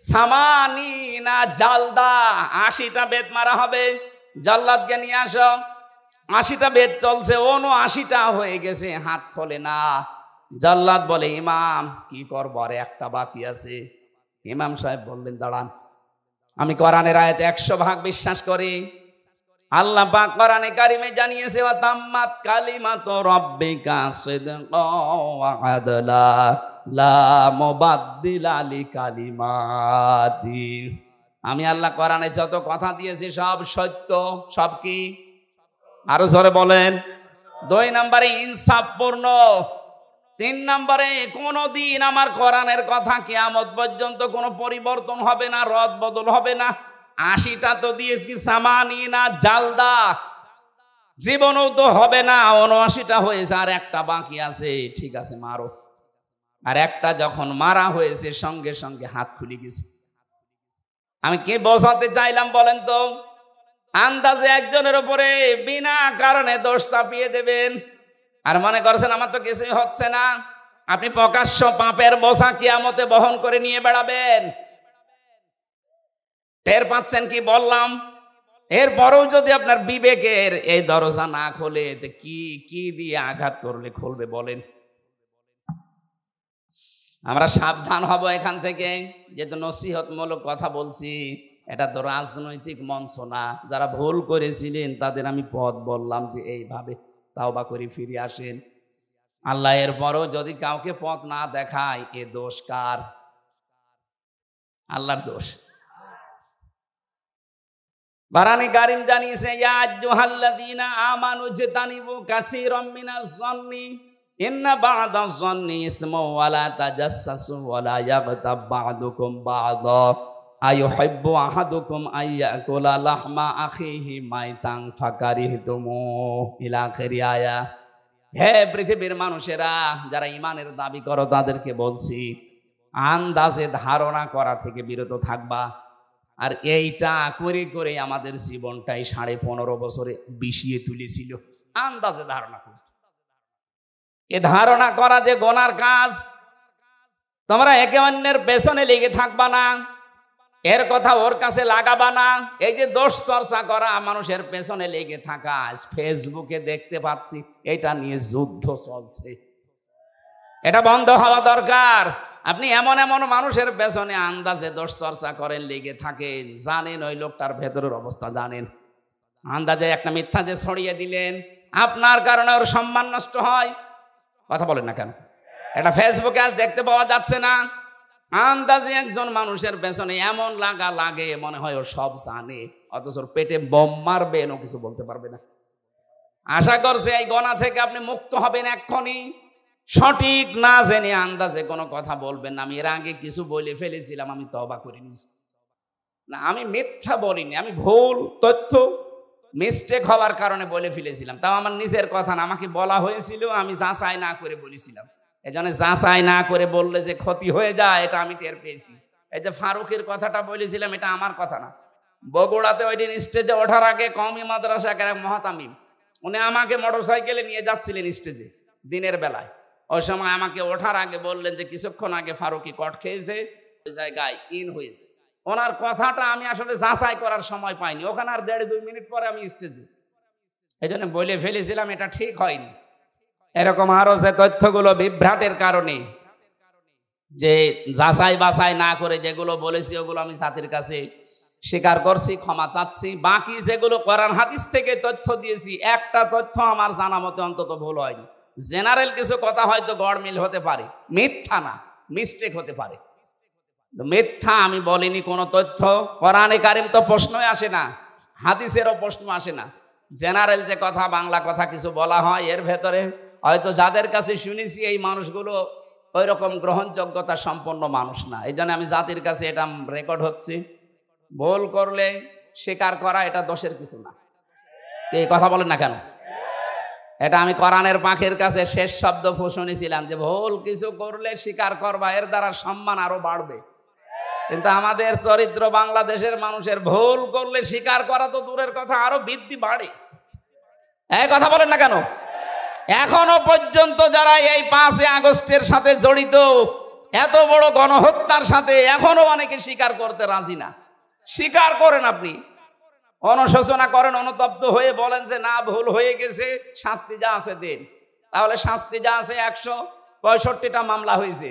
সামানিনা জালদা, 80টা বেত মারা হবে। জাল্লাদকে নিয়ে আসো। 80টা বেত চলছে, 79টা হয়ে গেছে, হাত খোলে না। জাল্লাদ বলে, ইমাম কি করবো, আর একটা বাকি আছে। ইমাম সাহেব বললেন, দাঁড়ান, আমি কোরআনের আয়াতে 100% বিশ্বাস করি। আল্লাহ পাক কোরআনে কারিমে জানিয়েছে, ওয়া তাম্মাত কালিমাতু রাব্বিকা সিদকাও ওয়া আদলা লা মুবাদদিলা লিকালিমাতি। আমি আল্লাহ কোরআনে যত কথা দিয়েছি সব সত্য। সব কি? আরো জোরে বলেন। 2 নম্বরে ইনসাফপূর্ণ। 3 নম্বরে কোনদিন আমার কোরআনের কথা কিয়ামত পর্যন্ত কোনো পরিবর্তন হবে না, রদ বদল হবে না। 80টা তো দিয়েছি, সামানিনা জালদা, জীবনও তো হবে না। 79টা হয়েছে, আর একটা বাকি আছে। ঠিক আছে, মারো। আর একটা যখন মারা হয়েছে, সঙ্গে সঙ্গে হাত খুলে গেছে। আমি কি বোঝাতে চাইলাম বলেন তো? আন্দাজে একজনের উপরে বিনা কারণে দোষ চাপিয়ে দেবেন, আর মনে করছেন আমার তো কিছুই হচ্ছে না। আপনি প্রকাশ্য পাপের বোঝা কিয়ামতে বহন করে নিয়ে বেড়াবেন। টের পাচ্ছেন কি বললাম? এরপরেও যদি আপনার বিবেকের এই দরজা না খোলে, কি দিয়ে আঘাত করলে খুলবে বলেন? আমরা সাবধান হব এখান থেকে। যেহেতু নসিহতমূলক কথা বলছি, এটা তো রাজনৈতিক মঞ্চ না। যারা ভুল করেছিলেন তাদের আমি পথ বললাম যে এইভাবে তাওবা করে ফিরে আসেন। আল্লাহ এরপরও যদি কাউকে পথ না দেখায়, এ দোষ কার? আল্লাহর দোষ। বারানি কারিম জানিয়েছে, ইয়া আইয়ুহাল্লাযীনা আমানু ইজতানিবু কাসীরাম মিনাজ যন্নি ইন্না বা'দাজ যন্নি ইসমুন ওয়া লা তাজাসসাসু ওয়া লা ইয়াগতাব বা'দুকুম বা'দা আইয়ুহিব্বু আহাদুকুম আইয়াকুলা লাহমা আখিহি মাইতান ফাকারিহতুমু ইলা আখিরি আয়া। হে পৃথিবীর মানুষেরা, যারা ঈমানের দাবি করো তাদেরকে বলছি, আন্দাজে ধারণা করা থেকে বিরত থাকবা। আর এইটা করে করে আমাদের জীবনটাই 15.5 বছরে বিষিয়ে তুলেছিল। আন্দাজে ধারণা করা, এ ধারণা করা যে গোনার কাজ। তোমরা একে অন্যের পেছনে লেগে থাকবা না, এর কথা ওর কাছে লাগাবা না। এই যে দোষ চর্চা করা, মানুষের পেছনে লেগে থাকা, ফেসবুকে দেখতে পাচ্ছি এটা নিয়ে যুদ্ধ চলছে। এটা বন্ধ হওয়া দরকার। আপনি এমন এমন মানুষের পেছনে আন্দাজে দোষ চর্চা করেন, লেগে থাকেন, জানেন ওই লোকটার ভেতরের অবস্থা জানেন। আন্দাজে একটা মিথ্যা যে ছড়িয়ে দিলেন, আপনার কারণে ওর সম্মান নষ্ট হয়। কথা বলেন না কেন? এটা ফেসবুকে আজ দেখতে পাওয়া যাচ্ছে না? আন্দাজে একজন মানুষের পেছনে এমন লাগা লাগে, মনে হয় ও সব জানে, অথচ পেটে বোম মারবে, ও কিছু বলতে পারবে না। আশা করছে এই গোনা থেকে আপনি মুক্ত হবেন এক্ষুনি। সঠিক না জেনে আন্দাজে কোনো কথা বলবেন না। আমি এর আগে কিছু বলে ফেলেছিলাম, আমি তওবা করে নিয়েছি। না, আমি মিথ্যা বলিনি, আমি ভুল তথ্য মিস্টেক হওয়ার কারণে বলে ফেলেছিলাম। তাও আমার নিজের কথা না, আমাকে বলা হয়েছিল, আমি যাচাই না করে বলেছিলাম। এই জন্য যাচাই না করে বললে যে ক্ষতি হয়ে যায়, এটা আমি টের পেয়েছি। এই যে ফারুকের কথাটা বলেছিলাম, এটা আমার কথা না। বগুড়াতে ওই দিন স্টেজে ওঠার আগে কওমি মাদ্রাসা এক মহাতামিম, উনি আমাকে মোটরসাইকেলে নিয়ে যাচ্ছিলেন স্টেজে দিনের বেলায়। ওই সময় আমাকে ওঠার আগে বললেন যে কিছুক্ষণ আগে ফারুকি কট খেয়েছে, ওই জায়গায় ইন হয়েছে। ওনার কথাটা আমি আসলে যাচাই করার সময় পাইনি, ওখানে আর 1.5-2 মিনিট পরে আমি স্টেজে, এই জন্য বলে ফেলেছিলাম, এটা ঠিক হয়নি। এরকম আরো যে তথ্যগুলো বিভ্রাটের কারণে যে যাচাই বাছাই না করে যেগুলো বলেছি, ওগুলো আমি জাতির কাছে স্বীকার করছি, ক্ষমা চাচ্ছি। বাকি যেগুলো কোরআন হাদিস থেকে তথ্য দিয়েছি, একটা তথ্য আমার জানা মতে অন্তত ভুল হয়নি। জেনারেল কিছু কথা হয়তো গড়মিল হতে পারে, মিথ্যা না, মিস্টেক হতে পারে। মিথ্যা আমি বলিনি কোনো তথ্য। কোরআনে কারিম তো প্রশ্নই আসে না, হাদিসেরও প্রশ্ন আসে না। জেনারেল যে কথা, বাংলা কথা কিছু বলা হয়, এর ভেতরে হয়তো যাদের কাছে শুনেছি এই মানুষগুলো ওই রকম গ্রহণযোগ্যতা সম্পন্ন মানুষ না। এই জন্য আমি জাতির কাছে, এটা রেকর্ড হচ্ছে, ভুল করলে স্বীকার করা এটা দোষের কিছু না। এই কথা বলেন না কেন? এটা আমি কোরআনের পাখির কাছে শেষ শব্দ শুনেছিলাম যে ভুল কিছু করলে স্বীকার করবা, এর দ্বারা সম্মান আরো বাড়বে। কিন্তু আমাদের চরিত্র, বাংলাদেশের মানুষের ভুল করলে স্বীকার করা তো দূরের কথা, আরো বৃদ্ধি বাড়ে। এই কথা বলেন না কেন? এখনো পর্যন্ত যারা এই 5 আগস্টের সাথে জড়িত, এত বড় গণহত্যার সাথে, এখনো অনেকে স্বীকার করতে রাজি না। স্বীকার করেন, আপনি অনুশোচনা করেন, অনুতপ্ত হয়ে বলেন যে না, ভুল হয়ে গেছে, শাস্তি যা আছে দেন। তাহলে শাস্তি যা আছে, 165টা মামলা হয়েছে।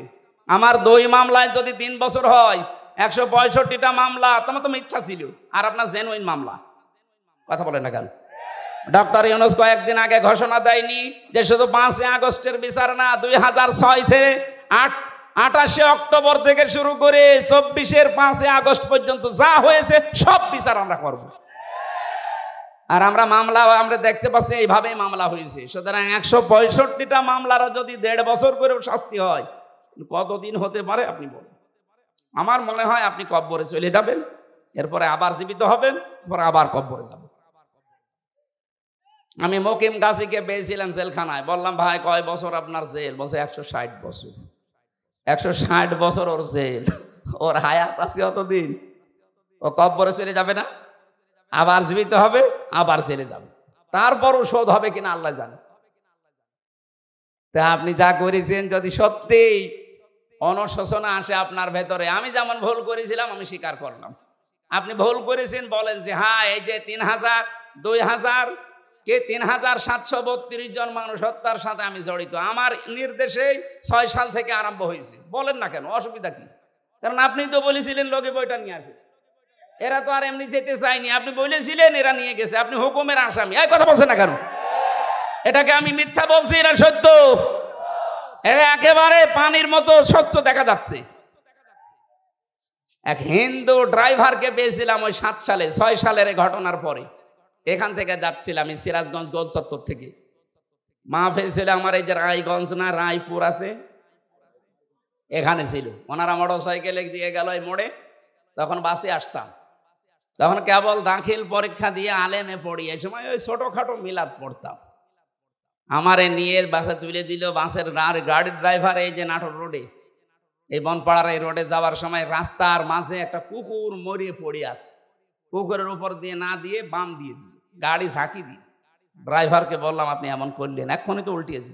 আমার 2 মামলায় যদি 3 বছর হয়, 165টা মামলা তোমার তো মিথ্যা ছিল, আর আপনার জেনুইন মামলা। কথা বলেন না কেন? ডক্টর ইউনূস কয়েকদিন আগে ঘোষণা দেয়নি যে শুধু 5 আগস্টের বিচার না, 2006 থেকে 28 অক্টোবর থেকে শুরু করে 24-এর 5 আগস্ট পর্যন্ত যা হয়েছে সব বিচার আমরা করব। আর আমরা মামলা আমরা দেখতে পাচ্ছি এইভাবেই মামলা হয়েছে। সুতরাং 165টা মামলারও যদি 1.5 বছর করেও শাস্তি হয়, কতদিন হতে পারে আপনি বলেন? আমার মনে হয় আপনি কব্বরে চলে যাবেন, এরপরে আবার জীবিত হবেন, এরপরে আবার কব্বরে যাবেন। আমি মকিম গাজীকে পেয়েছিলাম জেলখানায়, বললাম ভাই কয় বছর আপনার জেল? বলছে 160 বছর। 160 বছর ওর জেল, ওর হায়াত আছে অতদিন, ও কব্বরে চলে যাবে না? আবার জীবিত হবে, আবার জেলে যাবে, তারপরও শোধ হবে কিনা আল্লাহ জানে। তা আপনি যা করেছেন, যদি সত্যি অনুশোচনা আসে আপনার ভেতরে, আমি যেমন ভুল করেছিলাম আমি স্বীকার করলাম, আপনি ভুল করেছেন, বলেন যে হ্যাঁ এই যে 3,732 জন মানুষ হত্যার সাথে আমি জড়িত, আমার নির্দেশে 6 সাল থেকে আরম্ভ হয়েছে, বলেন না কেন, অসুবিধা কি? কারণ আপনি তো বলেছিলেন লোকে বইটা নিয়ে আসে, এরা তো আর এমনি যেতে চায়নি, আপনি বলেছিলেন এরা নিয়ে গেছে, আপনি হুকুমের আসামি। এই কথা বলছেন না কেন? এটাকে আমি মিথ্যা বলছি না সত্য? এটা একেবারে পানির মতো স্বচ্ছ দেখা যাচ্ছে। এক হিন্দু ড্রাইভারকে পেয়েছিলাম ওই 7 সালে, 6 সালের ঘটনার পরে। এখান থেকে যাচ্ছিলাম আমি সিরাজগঞ্জ গোল চত্বর থেকে, মাহফিল ছিল আমার এই যে রায়গঞ্জ না রায়পুর আছে, এখানে ছিল। ওনারা মোটরসাইকেলে দিয়ে গেল এই মোড়ে, তখন বাসে আসতাম, তখন কেবল দাখিল পরীক্ষা দিয়ে আলেমে পড়ি, এই সময় ওই ছোটখাটো মিলাদ পড়তাম। আমারে নিয়ে বাসে তুলে দিল, বাসের গাড়ির ড্রাইভার এই যে নাটোর রোডে, এই বনপাড়ার এই রোডে যাওয়ার সময় রাস্তার মাঝে একটা কুকুর মরিয়ে পড়ে আছে, কুকুরের উপর দিয়ে না দিয়ে বাম দিয়ে দিল, গাড়ি ঝাঁকি দিয়েছে। ড্রাইভারকে বললাম আপনি এমন করলেন, এক্ষুনি তো উল্টিয়েছে।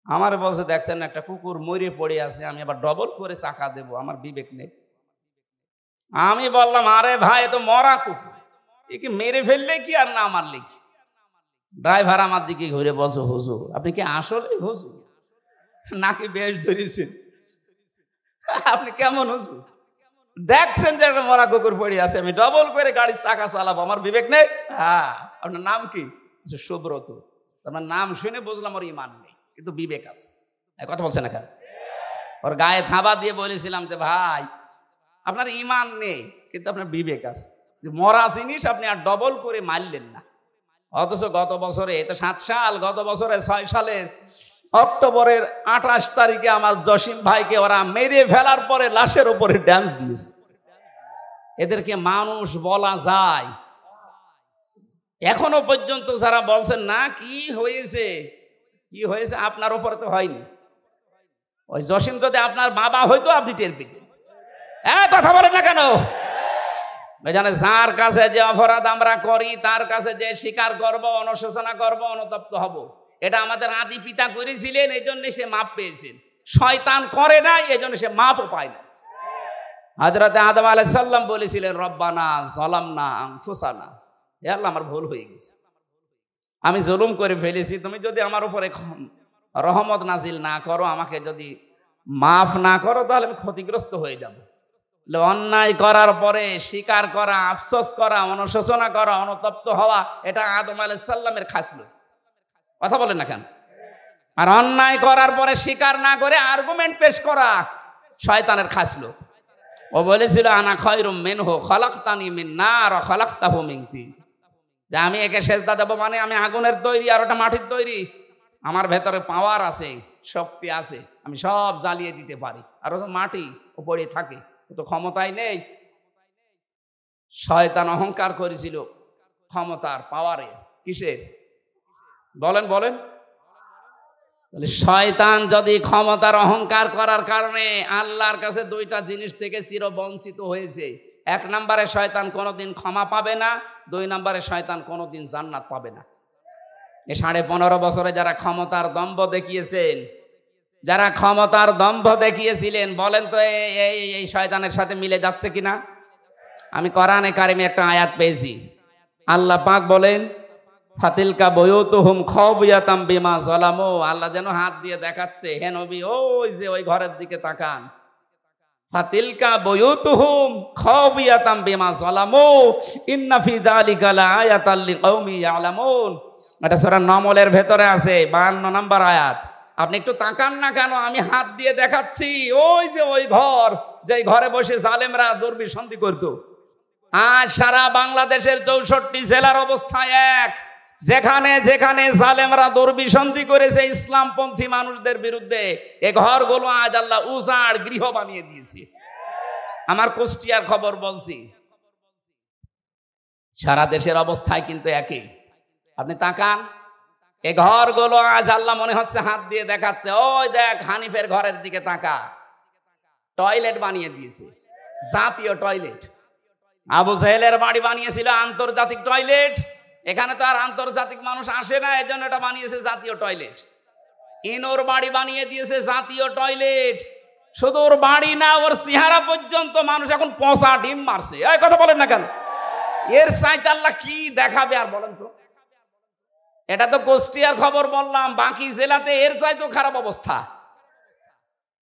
আমার বলছে দেখছেন একটা কুকুর মরিয়ে পড়ে আছে, আমি আবার ডবল করে চাকা দেবো, আমার বিবেক নেই। আমি বললাম আরে ভাই এ তো মরা কুকুর, এ কি মেরে ফেললে কি আর না মারলে কি? ড্রাইভার আমার দিকে ঘুরে বলছে হুজুর আপনি কি আসলে হুজুর নাকি বেশ ধরেছেন? আপনি কেমন হুজুর, দেখছেন যে একটা মরা কুকুর পড়ে আছে, আমি ডবল করে গাড়ির চাকা চালাবো, আমার বিবেক নেই? হ্যাঁ। আপনার নাম কি? সুব্রত। আমার নাম শুনে বুঝলাম ওর ইমান নেই, কিন্তু বিবেক আছে। কথা বলছে না কেন? ওর গায়ে থাবা দিয়ে বলেছিলাম যে ভাই আপনার ইমান নেই কিন্তু আপনার বিবেক আছে, মরা জিনিস আপনি আর ডবল করে মারলেন না। অথচ গত বছরে, এটা 7 সাল, গত বছরে 6 সালের অক্টোবরের 28 তারিখে আমার জসিম ভাইকে ওরা মেরে ফেলার পরে লাশের উপরে ড্যান্স দিয়েছে। এদেরকে মানুষ বলা যায়? এখনো পর্যন্ত যারা বলছেন না কি হয়েছে কি হয়েছে, আপনার উপরে তো হয়নি। ওই জসিম যদি আপনার বাবা হয়তো আপনি টের পেতেন। কথা বলেন না কেন? জানে যার কাছে যে অপরাধ আমরা করি তার কাছে যে স্বীকার করব, অনুশোচনা করব, অনুতপ্ত হব, এটা আমাদের আদি পিতা করেছিলেন, এই জন্য সে মাপ পেয়েছেন। শয়তান করে নাই, এই জন্য সে মাপও পায় না। হযরত আদম আলাইহিস সালাম বলেছিলেন, রব্বানা যালামনা আনফুসানা, হে আল্লাহ আমার ভুল হয়ে গেছে, আমি জুলুম করে ফেলেছি, তুমি যদি আমার উপরে রহমত নাজিল না করো, আমাকে যদি মাফ না করো, তাহলে আমি ক্ষতিগ্রস্ত হয়ে যাব। অন্যায় করার পরে স্বীকার করা, আফসোস করা, অনুশোচনা করা, অনুতপ্ত হওয়া, এটা আদম আলাইহিস সালামের খাসলত। কথা বলেন না কেন? আর অন্যায় করার পরে স্বীকার না করে আর্গুমেন্ট পেশ করা শয়তানের খাসলত। ও বলেছিল, আনা খায়রুম মিনহু খলাকতানি মিন নার ওয়া খলাকতাহু মিন তিন, যে আমি একে সেজদা দেব মানে আমি আগুনের তৈরি আর ওটা মাটির তৈরি, আমার ভেতরে পাওয়ার আছে, শক্তি আছে, আমি সব জ্বালিয়ে দিতে পারি, আর ও তো মাটি উপরে থাকে, ও তো ক্ষমতাই নেই। শয়তান অহংকার করেছিল ক্ষমতার, পাওয়ারে। কিসের? বলেন বলেন। শয়তান যদি ক্ষমতার অহংকার করার কারণে আল্লাহর কাছে দুইটা জিনিস থেকে চিরবঞ্চিত হয়েছে, এক নম্বরে শয়তান কোনোদিন ক্ষমা পাবে না, দুই নম্বরে শয়তান কোনোদিন জান্নাত পাবে না। এই 15.5 বছরে যারা ক্ষমতার দম্ভ দেখিয়েছেন, যারা ক্ষমতার দম্ভ দেখিয়েছিলেন, বলেন তো এই শয়তানের সাথে মিলে যাচ্ছে কিনা? আমি কোরআনে কারিমে একটা আয়াত পেয়েছি, আল্লাহ পাক বলেন, ফাতিলকা বুয়ুতুহুম খাওবিয়াতাম বিমা যালামু, আল্লাহ যেন হাত দিয়ে দেখাচ্ছে, হে নবী ওই যে ওই ঘরের দিকে তাকান, ফাতিলকা বুয়ুতুহুম খাওবিয়াতাম বিমা যালামু ইন্না ফি যালিকা লাআয়াতাল লিকাউমি ইয়ালামুন। এটা সূরা নমলের ভেতরে আছে, 52 নম্বর আয়াত। আপনি একটু তাকান না কেন? আমি হাত দিয়ে দেখাচ্ছি, ওই যে ওই ঘর, যে ঘরে বসে জালেমরা দুর্বিসন্ধি করত। আজ সারা বাংলাদেশের 64 জেলার অবস্থা এক, যেখানে যেখানে জালেমরা দুর্বিসন্ধি করেছে ইসলামপন্থী মানুষদের বিরুদ্ধে, এই ঘরগুলো আজ আল্লাহ উজাড় গৃহ বানিয়ে দিয়েছে। আমার কুষ্টিয়ার খবর বলছি, সারা দেশের অবস্থায় কিন্তু একই। আপনি তাকান, এই ঘরগুলো আজ আল্লাহ মনে হচ্ছে হাত দিয়ে দেখাচ্ছে, ওই দেখ হানিফের ঘরের দিকে তাকা, টয়লেট বানিয়ে দিয়েছে, জাতীয় টয়লেট। আবু জাহেলের বাড়ি বানিয়েছিল আন্তর্জাতিক টয়লেট, এখানে তো আর আন্তর্জাতিক মানুষ আসে না, এজন্য এটা বানিয়েছে জাতীয় টয়লেট। ইনোর বাড়ি বানিয়ে দিয়েছে জাতীয় টয়লেট। শুধু ওর বাড়ি না, ওর চেহারা পর্যন্ত মানুষ এখন পচা ডিম মারছে। এই কথা বলেন না কেন? এর চাইতে আল্লাহ কি দেখাবে আর বলেন তো? এটা তো কুষ্টিয়ার খবর বললাম, বাকি জেলাতে এর চাইতেও খারাপ অবস্থা,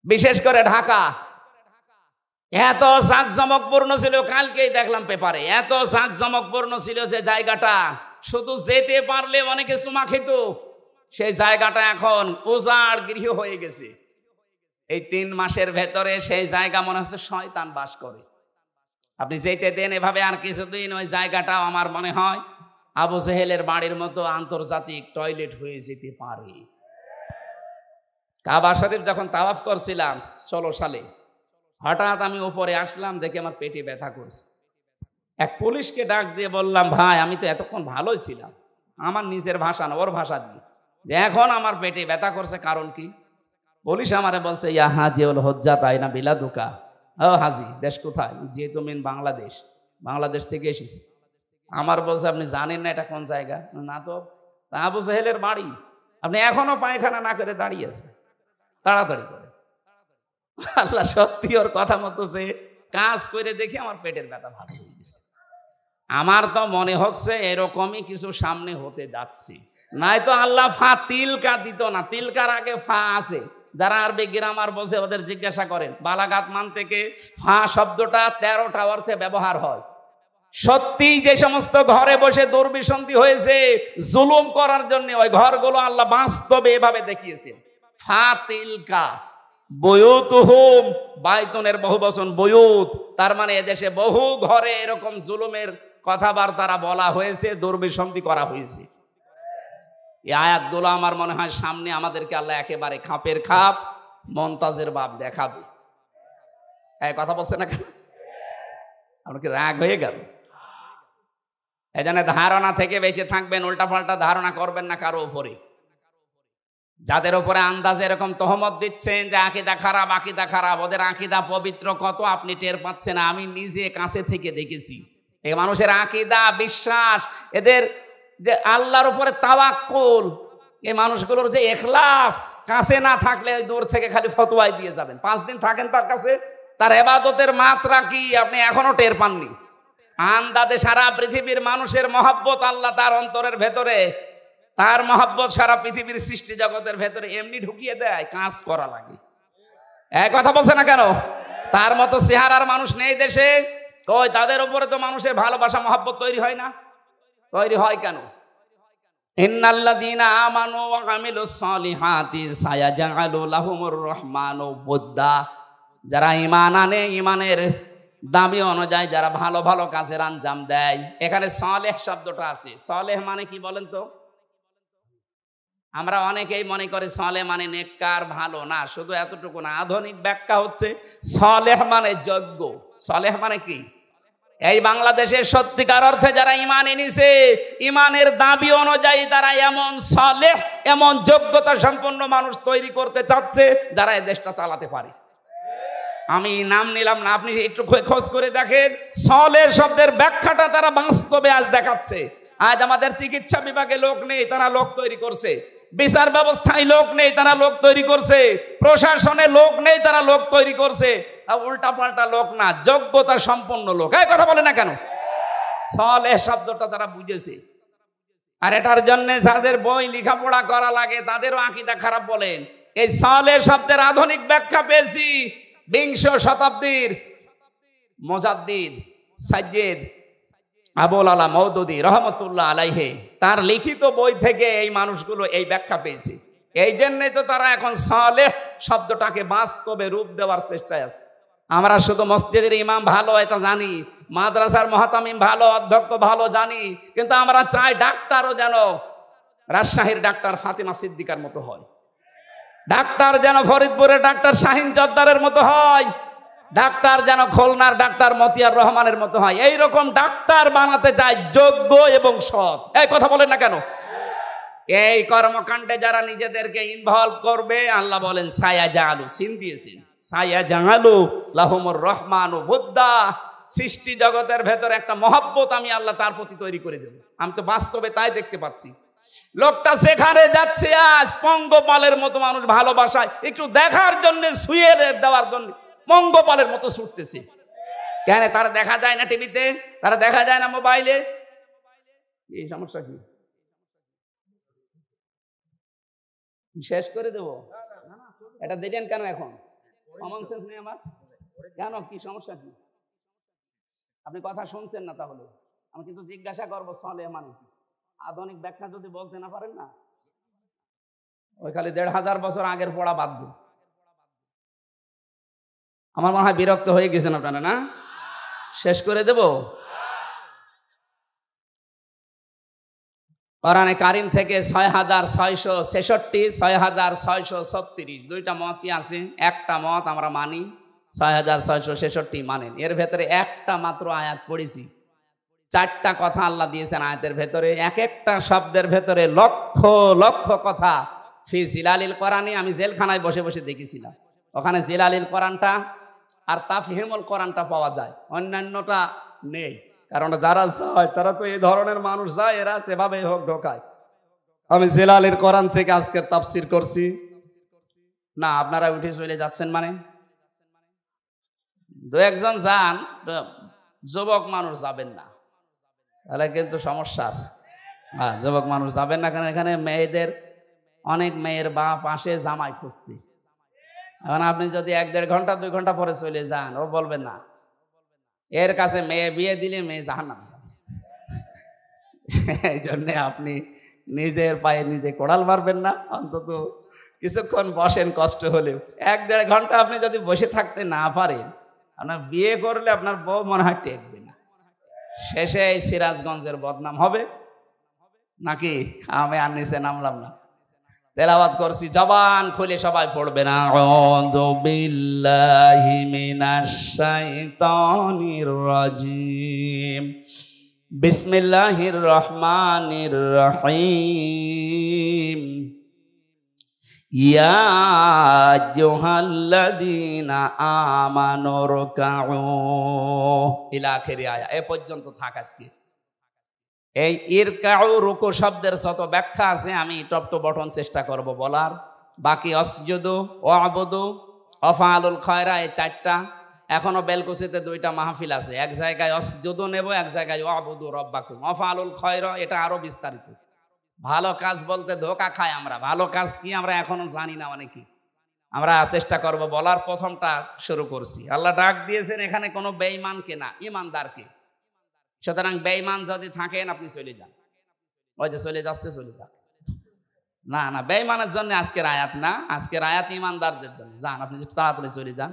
বিশেষ করে ঢাকা। এত জাঁকজমকপূর্ণ ছিল, কালকেই দেখলাম পেপারে, এত জাঁকজমকপূর্ণ ছিল যে জায়গাটা শুধু যেতে পারলে অনেকে চুমা খেত, সেই জায়গাটা এখন উজাড় গৃহ হয়ে গেছে। এই 3 মাসের ভেতরে সেই জায়গা মনে হচ্ছে শয়তান বাস করে। আপনি যেতে দেন এভাবে, আর কিছুদিন ওই জায়গাটাও আমার মনে হয় আবু জেহেলের বাড়ির মতো আন্তর্জাতিক টয়লেট হয়ে যেতে পারে। কাবা শরীফ যখন তাওয়াফ করছিলাম 16 সালে, হঠাৎ আমি উপরে আসলাম, দেখে আমার পেটে ব্যথা করছে। এক পুলিশকে ডাক দিয়ে বললাম, ভাই আমি তো এতক্ষণ ভালোই ছিলাম, আমার নিজের ভাষা না, ওর ভাষা দিয়ে, এখন আমার পেটে ব্যথা করছে, কারণ কি? পুলিশ আমারে বলছে, ইয়া হাজি ওল হজ্জাত আইনা বিলাদুকা। ও হাজি, দেশ কোথায়? যেহেতু মেন বাংলাদেশ, বাংলাদেশ থেকে এসেছি। আমার বলছে, আপনি জানেন না এটা কোন জায়গা? না তো। আবু জাহেলের বাড়ি, আপনি এখনো পায়খানা না করে দাঁড়িয়ে আছেন, তাড়াতাড়ি করে। আল্লাহ সত্যি ওর কথা মতো যে কাজ করে দেখি আমার পেটের ব্যথা ভালো হয়ে গেছে। আমার তো মনে হচ্ছে এরকমই কিছু সামনে হতে যাচ্ছে, নাই তো আল্লাহ ফা তিলকা দিত না। তিলকার আগে ফা আছে, যারা আরবি গ্রামার বোঝে ওদের জিজ্ঞাসা করেন। বালাগাত মান থেকে ফা শব্দটা 13টা অর্থে ব্যবহার হয়। সত্যি যে সমস্ত ঘরে বসে দুর্বিসন্ধি হয়েছে জুলুম করার জন্য, ওই ঘরগুলো আল্লাহ বাস্তবে এভাবে দেখিয়েছেন। ফা তিলকা বুয়ুতুহুম, বাইতুনের বহুবচন বুয়ুত, তার মানে এদেশে বহু ঘরে এরকম জুলুমের কথাবার্তা বলা হয়েছে, দুর্বিসন্ধি করা হয়েছে। এই আয়াতগুলো আমার মনে হয় সামনে আমাদেরকে আল্লাহ একেবারে খাপের খাপ, মমতাজের বাপ দেখাবে। এই কথা বলছে না কেন? আপনাকে রাগ হয়ে গেল? এই জন্য ধারণা থেকে বেঁচে থাকবেন, উল্টাপাল্টা ধারণা করবেন না কারো উপরে। যাদের উপরে আন্দাজে এরকম তহমত দিচ্ছেন যে আকীদা খারাপ, আকীদা খারাপ, ওদের আকীদা পবিত্র কত আপনি টের পাচ্ছেন। আমি নিজে কাছে থেকে দেখেছি এই মানুষের আকীদা, বিশ্বাস, এদের যে আল্লাহর উপরে তাওয়াক্কুল, এই মানুষগুলোর যে ইখলাস, কাছে না থাকলে দূর থেকে খালি ফতোয়াই দিয়ে যাবেন। 5 দিন থাকেন তার কাছে, তার ইবাদতের মাত্রা কি আপনি এখনো টের পাননি। আন্দাজে সারা পৃথিবীর মানুষের মহব্বত আল্লাহ তার অন্তরের ভেতরে, তার মহব্বত সারা পৃথিবীর সৃষ্টি জগতের ভেতরে এমনি ঢুকিয়ে দেয়, কাজ করা লাগে। এক কথা বলছে না কেন? তার মতো চেহারার মানুষ নেই দেশে। কই তাদের উপরে তো মানুষের ভালোবাসা মহব্বত তৈরি হয় না? তৈরি হয় কেন? ইন্নাল্লাযীনা আমানু ওয়া আমিলুস সালিহাতি সায়াজআলু লাহুমুর রহমানু ওয়ুদ্দা। যারা ঈমান আনে, ঈমানের দাবি অনুযায়ী যারা ভালো ভালো কাজের আঞ্জাম দেয়। এখানে সালেহ শব্দটা আছে। সালেহ মানে কি বলেন তো? আমরা অনেকেই মনে করি সালেহ মানে নেককার, ভালো না। শুধু এতটুকু না, আধুনিক ব্যাখ্যা হচ্ছে সালেহ মানে যোগ্য। সালেহ মানে কি? এই বাংলাদেশের সত্যিকার অর্থে যারা ঈমান এনেছে, ঈমানের দাবি অনুযায়ী তারা এমন সালেহ, এমন যোগ্যতা সম্পন্ন মানুষ তৈরি করতে চাচ্ছে যারা এই দেশটা চালাতে পারে। আমি নাম নিলাম না, আপনি একটু খোঁজ করে দেখেন। সালেহ শব্দের ব্যাখ্যাটা তারা বাস্তবে আজ দেখাচ্ছে। আজ আমাদের চিকিৎসা বিভাগে লোক নেই, তারা লোক তৈরি করছে। বিচার ব্যবস্থায় লোক নেই, তারা লোক তৈরি করছে। প্রশাসনে লোক নেই, তারা লোক তৈরি করছে। উল্টা পাল্টা লোক না, যোগ্যতা সম্পন্ন লোক। এই কথা বলে না কেন? সালেহ শব্দটা তারা বুঝেছে। আর এটার জন্য যাদের বই লেখাপড়া করা লাগে তাদেরও আকীদা খারাপ বলেন। এই সালেহ শব্দের আধুনিক ব্যাখ্যা পেয়েছি 20 শতাব্দীর মুজাদ্দিদ সাইয়্যিদ আবুল আলা মওদুদী রহমতুল্লাহ আলাইহি তার লিখিত বই থেকে এই মানুষগুলো এই ব্যাখ্যা পেয়েছে। এই জন্যই তো তারা এখন সালেহ শব্দটাকে বাস্তবে রূপ দেওয়ার চেষ্টায় আছে। আমরা শুধু মসজিদের ইমাম ভালো এটা জানি, মাদ্রাসার মুহতামিম ভালো, অধ্যক্ষ ভালো জানি, কিন্তু আমরা চাই ডাক্তারও যেন রাজশাহীর ডাক্তার ফাতিমা সিদ্দিকার মতো হয়, ডাক্তার যেন ফরিদপুরের ডাক্তার শাহিন জর্দারের মতো হয়, ডাক্তার যেন খুলনার ডাক্তার মতিয়ার রহমানের মতো হয়। এইরকম ডাক্তার বানাতে চাই, যোগ্য এবং সৎ। এই কথা বলেন না কেন? এই কর্মকাণ্ডে যারা নিজেদেরকে ইনভলভ করবে, আল্লাহ বলেন সায়াজআলু, সিন দিয়েছেন, সায়াজআলু লাহুমুর রহমানু ওয়ুদ্দা। সৃষ্টি জগতের ভেতরে একটা মহব্বত আমি আল্লাহ তার প্রতি তৈরি করে দেব। আমি তো বাস্তবে তাই দেখতে পাচ্ছি। লোকটা সেখানে যাচ্ছে আজ পঙ্গপালের মতো মানুষ ভালোবাসায় একটু দেখার জন্য, শুয়ে দেওয়ার জন্য পঙ্গপালের মতো ছুটতেছে। কেন? তারা দেখা যায় না টিভিতে, তারা দেখা যায় না মোবাইলে। এই সমস্যা কি? শেষ করে দেব? এটা দিলেন কেন এখন? কমন সেন্স নেই আমার? কেন? কি সমস্যা কি? আপনি কথা শুনছেন না তাহলে? আমি কিন্তু জিজ্ঞাসা করবো সালেহ মানে কি? আধুনিক ব্যাখ্যা যদি বলতে না পারেন না, ওই খালি 1500 বছর আগের পড়া বাদ দিন। আমার মনে হয় বিরক্ত হয়ে গেছেন আপনারা না? শেষ করে দেব? কোরআনে কারিম থেকে 6666, 6636, দুইটা মতই আছে। একটা মত আমরা মানি, 6666 মানেন। এর ভেতরে একটা মাত্র আয়াত পড়েছি, 4টা কথা আল্লাহ দিয়েছেন আয়াতের ভেতরে। এক একটা শব্দের ভেতরে লক্ষ লক্ষ কথা। ফি জিলালিল কোরআনে, আমি জেলখানায় বসে বসে দেখেছিলাম, ওখানে জিলালিল কোরআনটা আর তাফহিমুল কোরআনটা পাওয়া যায়, অন্যান্যটা নেই। কারণ যারা যায় তারা তো এই ধরনের মানুষ যায়, এরা সেভাবে হোক ঢোকায়। আমি জিলালিল কোরআন থেকে আজকের তাফসির করছি না, আপনারা উঠে চলে যাচ্ছেন মানে? 2-1 যান, যুবক মানুষ যাবেন না, তাহলে কিন্তু সমস্যা আছে। হ্যাঁ, যুবক মানুষ যাবেন না, কারণ এখানে মেয়েদের, অনেক মেয়ের বাপ আসে জামাই খুঁজতে। এখন আপনি যদি 1-1.5 ঘন্টা 2 ঘন্টা পরে চলে যান, ও বলবেন না, এর কাছে মেয়ে বিয়ে দিলে মেয়ে জাহান্নামে যাবে। এই জন্যে আপনি নিজের পায়ে নিজে কোড়াল মারবেন না, অন্তত কিছুক্ষণ বসেন, কষ্ট হলেও। 1-1.5 ঘন্টা আপনি যদি বসে থাকতে না পারেন, আপনার বিয়ে করলে আপনার বউ মনে হয় টেকবে না। শেষে এই সিরাজগঞ্জের বদনাম হবে নাকি? আমি আর নিচে নামলাম না। তেলাওয়াত করছি, জবান খুলে সবাই পড়বেন। আউযু বিল্লাহি মিনাশ শাইতানির রাজিম, বিসমিল্লাহির রহমানির রহিম, ইয়া আইয়ুহাল্লাযীনা আমানু রুকউ ইলা আখির আয়া। এ পর্যন্ত থাক আজকে। এই ইরকাউ রুকু শব্দের যত ব্যাখ্যা আছে আমি টপ টু বটন চেষ্টা করব বলার। বাকি আসজুদু, ওয়াবুদু, আফআলুল খায়রা, এই চারটা। এখনো বেলকুচিতে 2টা মাহফিল আছে, এক জায়গায় আসজুদু নেব, এক জায়গায় ওয়াবুদু রব্বাকুম। আফআলুল খায়রা এটা আরো বিস্তারিত। ভালো কাজ বলতে ধোকা খাই আমরা, ভালো কাজ কি আমরা এখনো জানি না অনেকে। আমরা চেষ্টা করব বলার। প্রথমটা শুরু করছি। আল্লাহ ডাক দিয়েছেন এখানে কোনো বেঈমানকে না, ইমানদারকে। সুতরাং বেঈমান যদি থাকেন আপনি চলে যান, ওই যে চলে যাচ্ছে চলে যান। না না, বেঈমানের জন্য আজকের আয়াত না, আজকের আয়াত ইমানদারদের জন্য। যান আপনি তাড়াতাড়ি চলে যান।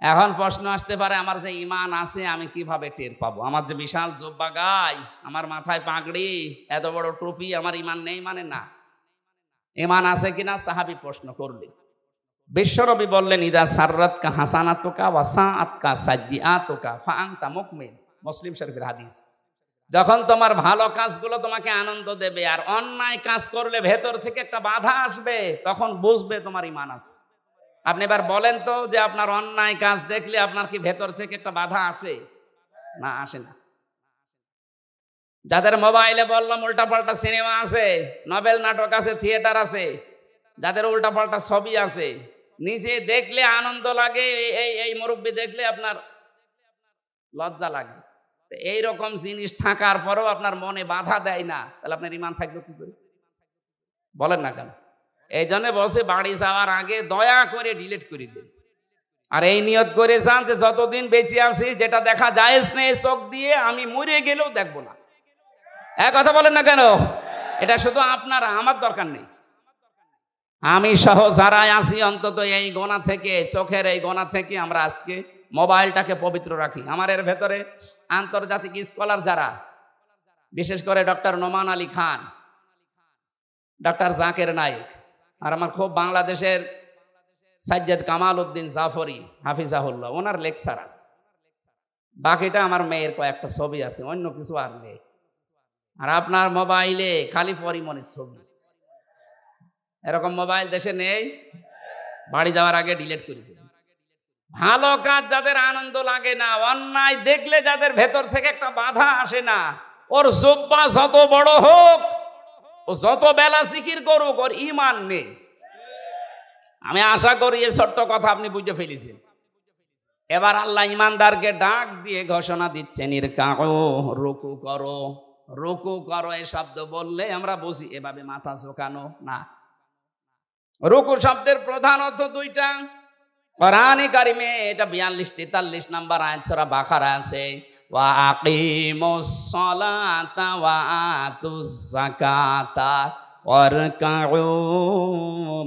এখন প্রশ্ন আসতে পারে, আমার যে ইমান আছে আমি কিভাবে টের পাবো? আমার যে বিশাল জুব্বা গাই, আমার মাথায় পাগড়ি, এত বড় টুপি, আমার ইমান নেই মানে? না, ইমান আছে কিনা সাহাবী প্রশ্ন করলেন। বিশ্বনবী বললেন, ইদা সাররাতকা হাসানাতুকা ওয়া সাআতকা সাইয়্যাতুকা ফাআনতা মুকমিন। মুসলিম শরীফের হাদিস। যখন তোমার ভালো কাজগুলো তোমাকে আনন্দ দেবে আর অন্যায় কাজ করলে ভেতর থেকে একটা বাধা আসবে, তখন বুঝবে তোমার ইমান আছে। আপনি এবার বলেন তো যে আপনার অন্যায় কাজ দেখলে আপনার কি ভেতর থেকে একটা বাধা আসে? না, আসে না। যাদের মোবাইলে বললাম উল্টাপাল্টা সিনেমা আছে, নভেল নাটক আছে, থিয়েটার আছে, যাদের উল্টাপাল্টা ছবি আছে, নিজে দেখলে আনন্দ লাগে, এই মুরব্বী দেখলে আপনার লজ্জা লাগে, এইরকম জিনিস থাকার পরেও আপনার মনে বাধা দেয় না, তাহলে আপনার ইমান থাকবে কি করে? বলেন না কেন? এই জন্য বলছে বাড়ি যাওয়ার আগে দয়া করে ডিলিট করে দিন। আর এই নিয়ত করে যান যে যতদিন বেঁচে আছি যেটা দেখা জায়েজ নেই চোখ দিয়ে, আমি মরে গেলেও দেখবো না। এক কথা বলেন না কেন? এটা শুধু আপনারা, আমার দরকার নেই। আমি সহ যারাই আছি অন্তত এই গোনা থেকে, চোখের এই গোনা থেকে আমরা আজকে মোবাইলটাকে পবিত্র রাখি। আমার এর ভেতরে আন্তর্জাতিক স্কলার যারা, বিশেষ করে ডক্টর নোমান আলী খান, ডক্টর জাকির নায়েক, আর আমার খুব বাংলাদেশের সাজ্জাদ কামাল উদ্দিন জাফরি হাফিজাহুল্লাহ, ওনার লেকচার আছে। বাকিটা আমার মেয়ের কয়েকটা ছবি আছে, অন্য কিছু আর নেই। আর আপনার মোবাইলে খালি পরিমণের ছবি। এরকম মোবাইল দেশে নেই, বাড়ি যাওয়ার আগে ডিলিট করে দিন। ভালো কাজ যাদের আনন্দ লাগে না, অন্যায় দেখলে যাদের ভেতর থেকে একটা বাধা আসে না, ওর জুব্বা যত বড় হোক, ও যত বেলা জিকির করুক, ওর ইমান নেই। আমি আশা করি এই ছোট্ট কথা আপনি বুঝে ফেলেছেন। এবার আল্লাহ ইমানদারকে ডাক দিয়ে ঘোষণা দিচ্ছেন, ইরকাউ, রুকু করো। রুকু করো এই শব্দ বললে আমরা বুঝি এভাবে মাথা ঝোঁকানো না। রুকু শব্দের প্রধান অর্থ 2টা। কোরআনে কারিমে এটা 42-43 নম্বর আয়াত সূরা বাকারা আছে, ওয়া আকিমুস সালাতা ওয়া আতুজ যাকাতা ওয়ারকাউ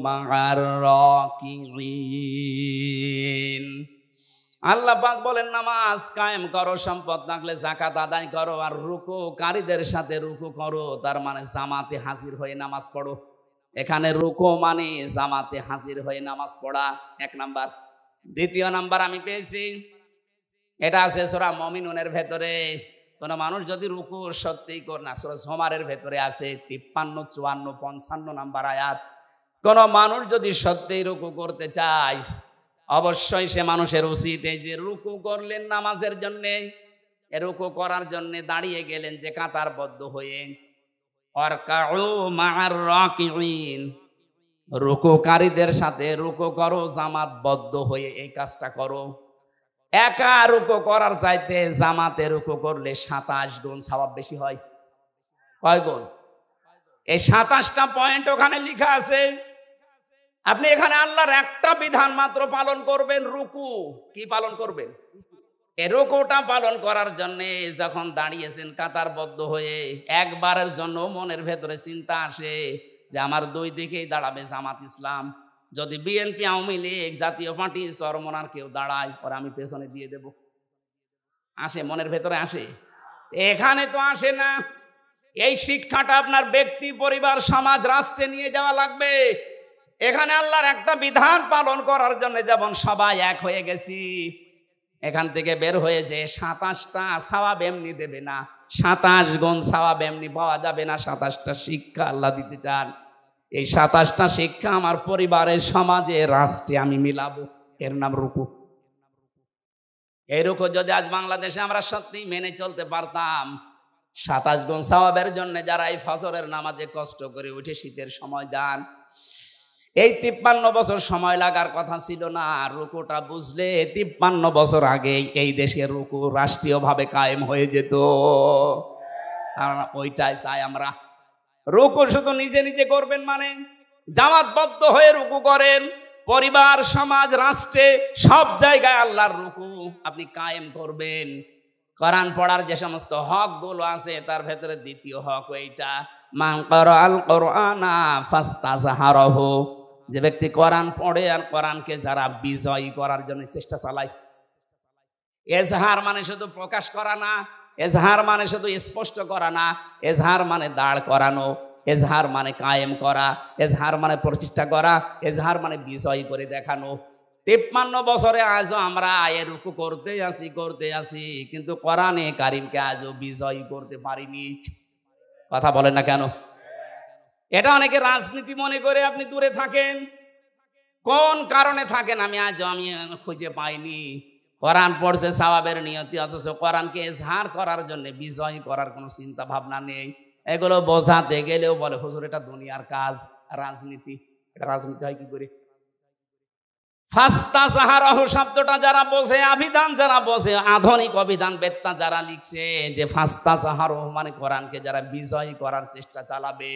মা'আর রাকিঈন। আল্লাহ পাক বলেন, নামাজ কায়েম করো, সম্পদ থাকলে যাকাত আদায় করো, আর রুকুকারীদের সাথে রুকু করো। তার মানে জামাতে হাজির হয়ে নামাজ পড়ো। এখানে রুকু মানে জামাতে হাজির হয়ে নামাজ পড়া, 1 নাম্বার। 2 নাম্বার আমি পেয়েছি, এটা আছে সূরা মুমিনুনের ভেতরে। কোন মানুষ যদি রুকু সত্যিই করে না, সূরা জুমারের ভেতরে আছে 53, 54, 55 নাম্বার আয়াত। কোন মানুষ যদি সত্যিই রুকু করতে চায়, অবশ্যই সে মানুষের উচিত এই যে রুকু করলেন নামাজের জন্য, রুকু করার জন্য দাঁড়িয়ে গেলেন যে কাতারবদ্ধ হয়ে, ওয়ারকাউ মা'আর রাকিঈন, রুকুকারীদের সাথে রুকু করো, জামাতবদ্ধ হয়ে এই কাজটা করো। একা রুকু করার চাইতে জামাতে রুকু করলে 27 গুণ সওয়াব বেশি হয়। কয় গুণ? এই 27টা পয়েন্ট ওখানে লেখা আছে। আপনি এখানে আল্লাহর একটা বিধান মাত্র পালন করবেন, রুকু। কি পালন করবেন? এই রুকুটা পালন করার জন্য যখন দাঁড়িয়েছেন কাতারবদ্ধ হয়ে, একবারের জন্য মনের ভেতরে চিন্তা আসে যে আমার 2 দিকেই দাঁড়াবে জামাত ইসলাম। যদি বিএনপি, আওয়ামী লীগ, জাতীয় পার্টি, চরমনার কেউ দাঁড়ায়, ওরা আমি পেছনে দিয়ে দেব। আসে, মনের ভেতরে আসে। এখানে তো আসে না। এই শিক্ষাটা আপনার ব্যক্তি, পরিবার, সমাজ, রাষ্ট্রে নিয়ে যাওয়া লাগবে। এখানে আল্লাহর একটা বিধান পালন করার জন্য যেমন সবাই এক হয়ে গেছি, এখান থেকে বের হয়ে যে 27টা সওয়াব এমনি দেবে না, 27 গুণ সওয়াব এমনি পাওয়া যাবে না। 27টা শিক্ষা আল্লাহ দিতে চান। এই 27টা শিক্ষা আমার পরিবারে, সমাজে, রাষ্ট্রে আমি মিলাবো। এর নাম রুকু। এই রুকু যদি আজ বাংলাদেশে আমরা সত্যি মেনে চলতে পারতাম, 27 গুণ সওয়াবের জন্য যারা এই ফজরের নামাজে কষ্ট করে উঠে শীতের সময় যান, এই 53 বছর সময় লাগার কথা ছিল না। রুকুটা বুঝলে 53 বছর আগে এই দেশের রুকু রাষ্ট্রীয়ভাবে কায়েম হয়ে যেত। আর ওইটাই চাই আমরা। রুকু শুধু নিজে নিজে করবেন মানে, জামাতবদ্ধ হয়ে রুকু করেন। পরিবার, সমাজ, রাষ্ট্রে সব জায়গায় আল্লাহর রুকু আপনি কায়েম করবেন। কোরআন পড়ার যে সমস্ত হক গুলো আছে তার ভেতরে দ্বিতীয় হক এইটা, মান ক্বারাআল কুরআনা ফাস্তাযহারাহু, যে ব্যক্তি কোরআন পড়ে আর কোরআনকে যারা বিজয়ী করার জন্য চেষ্টা চালায়। এজহার মানে শুধু প্রকাশ করা না, এজহার মানে শুধু স্পষ্ট করা না, এজহার মানে দাঁড় করানো, এজহার মানে কায়েম করা, এজহার মানে প্রতিষ্ঠা করা, এজহার মানে বিজয়ী করে দেখানো। 53 বছরে আজও আমরা রুকু করতে আসি, কিন্তু কোরআনে কারিমকে আজও বিজয়ী করতে পারিনি। কথা বলেন না কেন? এটা অনেকে রাজনীতি মনে করে আপনি দূরে থাকেন। কোন কারণে থাকেন আমি খুঁজে পাইনি। কোরআন পড়ছে সওয়াবের নিয়তি, অথচ কোরআনকে এজহার করার জন্য, বিজয় করার কোনো চিন্তা ভাবনা নেই। এগুলো বোঝাতে গেলেও বলে হুজুর এটা দুনিয়ার কাজ, রাজনীতি। এটা রাজনীতি হয় কি করে? ফাস্তাযহারাহু শব্দটা যারা বোঝে, অভিধান যারা বোঝে, আধুনিক অভিধান বেত্তা যারা লিখছে যে ফাস্তাযহারাহু মানে কোরআনকে যারা বিজয়ী করার চেষ্টা চালাবে,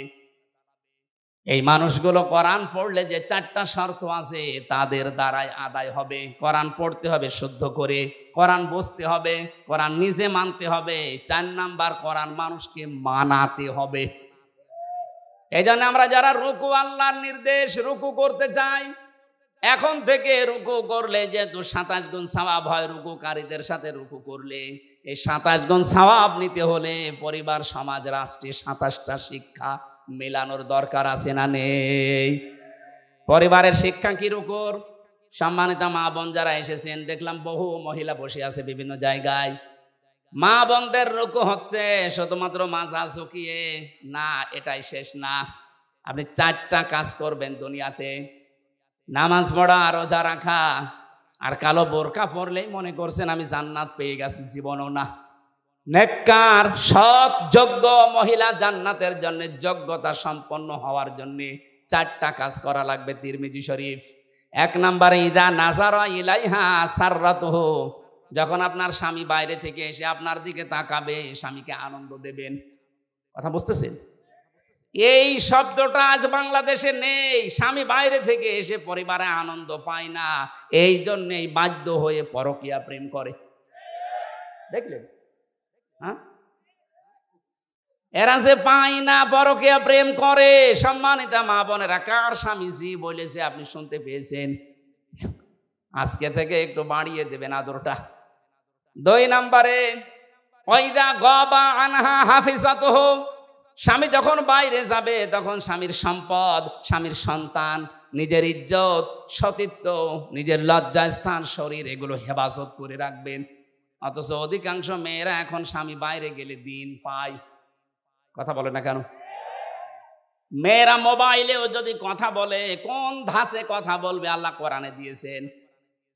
এই মানুষগুলো কোরআন পড়লে যে 4টা শর্ত আছে তাদের দ্বারাই আদায় হবে। কোরআন পড়তে হবে শুদ্ধ করে, কোরআন বুঝতে হবে, কোরআন নিজে মানতে হবে। 4 নাম্বার, কোরআন মানুষকে মানাতে হবে। এই জন্য আমরা যারা রুকু, আল্লাহর নির্দেশ, রুকু করতে চাই, এখন থেকে রুকু করলে যেহেতু 27 গুণ সওয়াব হয়, রুকুকারীদের সাথে রুকু করলে এই 27 গুণ সওয়াব নিতে হলে পরিবার, সমাজ, রাষ্ট্রে 27টা শিক্ষা মেলানোর দরকার আছে না নেই? পরিবারের শিক্ষা কি রুকুর? সম্মানিত মা বোন যারা এসেছেন, দেখলাম বহু মহিলা বসে আছে বিভিন্ন জায়গায়। মা বোনদের রুকু হচ্ছে শুধুমাত্র মাজা ঝুঁকিয়ে না, এটাই শেষ না। আপনি 4টা কাজ করবেন দুনিয়াতে: নামাজ পড়া, রোজা রাখা, আর কালো বোরকা পরলেই মনে করছেন আমি জান্নাত পেয়ে গেছি। জীবনও না। নেককার, সৎ, যোগ্য মহিলা জান্নাতের জন্য যোগ্যতা সম্পন্ন হওয়ার জন্য 4টা কাজ করা লাগবে। তিরমিজি শরীফ। 1 নম্বরে ইদা নাজারা ইলাইহা সাররাতুহু, যখন আপনার স্বামী বাইরে থেকে এসে আপনার দিকে তাকাবে, স্বামীকে আনন্দ দেবেন। কথা বুঝতেছেন? এই শব্দটা আজ বাংলাদেশে নেই। স্বামী বাইরে থেকে এসে পরিবারে আনন্দ পায় না, এই জন্যই বাধ্য হয়ে পরকীয়া প্রেম করে। দেখলেন? হ্যাঁ, এরা যে পায় না পরকীয়া প্রেম করে। সম্মানিতা মা বোনেরা, কার স্বামী জি বলেছে আপনি শুনতে পেয়েছেন? আজকে থেকে একটু বাড়িয়ে দেবেন আদরটা। 2 নম্বরে ওয়াইদা গাবা আনহা হাফিজাতুহু, স্বামী যখন বাইরে যাবে তখন স্বামীর সম্পদ, স্বামীর সন্তান, নিজের ইজ্জত, সতীত্ব, নিজের লজ্জাস্থান, শরীর, এগুলো হেফাজত করে রাখবেন। অথচ অধিকাংশ মেয়েরা এখন স্বামী বাইরে গেলে দিন পায়। কথা বলে না কেন? মেয়েরা মোবাইলেও যদি কথা বলে, কোন ধাঁচে কথা বলবে আল্লাহ কোরআনে দিয়েছেন।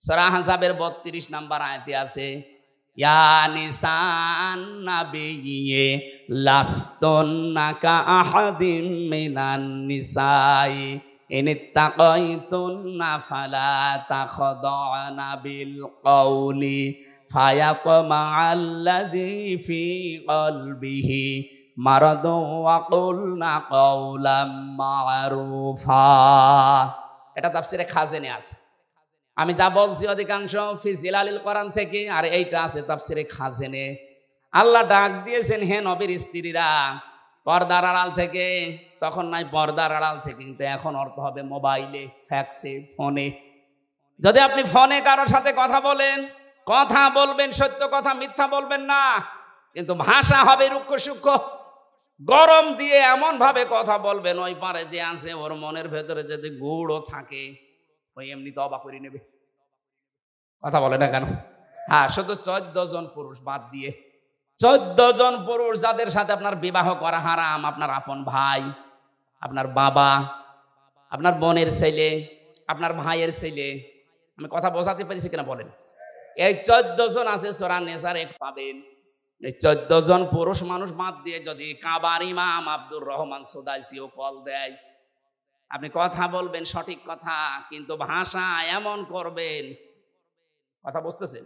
সূরা আহজাবের 32 নম্বর আয়াতে আছে, ইয়া নিসান নাবিয়্যি লাস্তুন্না কা আহাদিম মিনান নিসাই ইনিত্তাকাইতুন্না ফালা তাখদা'না বিল কওলি ফায়াতমা'আল্লাযী ফি কলবিহি মারাদুন ওয়া কুলনা কাওলাম মা'রুফা। এটা তাফসীরে খাজেনে আছে। আমি যা বলছি অধিকাংশ ফি জিলালিল কোরআন থেকে, আর এইটা আছে তাফসীরে খাজেনে। আল্লাহ ডাক দিয়েছেন, হে নবীর স্ত্রীরা, পর্দার আড়াল থেকে। তখন নাই পর্দার আড়াল থেকে, কিন্তু এখন অর্থ হবে মোবাইলে, ফ্যাক্সে, ফোনে। যদি আপনি ফোনে কারোর সাথে কথা বলেন, কথা বলবেন সত্য কথা, মিথ্যা বলবেন না, কিন্তু ভাষা হবে রুক্ষ সূক্ষ্ম। গরম দিয়ে এমন ভাবে কথা বলবেন ওই পারে যে আছে ওর মনের ভেতরে যদি গুড়ও থাকে ওই এমনি তো অবাক করে নেবে। কথা বলে না কেন? হ্যাঁ, শুধু 14 জন পুরুষ বাদ দিয়ে 14 জন পুরুষ যাদের সাথে আপনার বিবাহ করা হারাম, আপনার আপন ভাই, আপনার বাবা, আপনার বোনের ছেলে, আপনার ভাইয়ের ছেলে, আমি কথা বোঝাতে পেরেছি কিনা বলেন? এই 14 জন আছে সূরা নিসার এক পাবেন। এই 14 জন পুরুষ মানুষ বাদ দিয়ে যদি কাবার ইমাম আব্দুর রহমান সুদাইসিও কল দেয়, আপনি কথা বলবেন সঠিক কথা, কিন্তু ভাষা এমন করবেন, কথা বুঝতেছেন?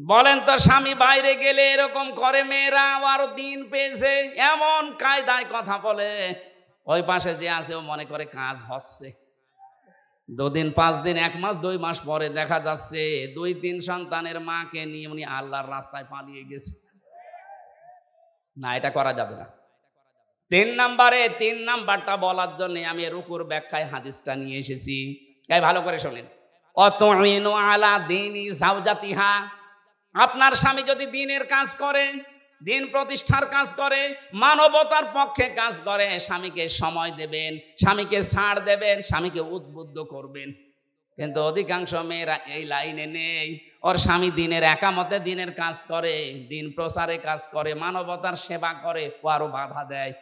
বলেন তো স্বামী বাইরে গেলে এরকম করে মেয়েরা, আরো দিন পেয়েছে এমন কায়দায় কথা বলে, ওই পাশে যে আছে ও মনে করে কাজ হচ্ছে। 2 দিন 5 দিন 1 মাস 2 মাস পরে দেখা যাচ্ছে 2-3 সন্তানের মাকে নিয়ে উনি আল্লাহর রাস্তায় পালিয়ে গেছে। না, এটা করা যাবে না। 3 নাম্বারটা বলার জন্য আমি রুকুর ব্যাখ্যায় হাদিসটা নিয়ে এসেছি। তাই ভালো করে শোনেন। অতুইনু আলা দীনি যাওজাতিহা, আপনার স্বামী যদি দ্বীনের কাজ করে, দিন প্রতিষ্ঠার কাজ করে, মানবতার পক্ষে কাজ করে, স্বামীকে সময় দেবেন, স্বামীকে ছাড় দেবেন, স্বামীকে উদ্বুদ্ধ করবেন। কিন্তু অধিকাংশ মেয়েরা এই লাইনে নেই। ওর স্বামী দিনের একামতে দিনের কাজ করে, দিন প্রচারে কাজ করে, মানবতার সেবা করে, ও আরো বাধা দেয়।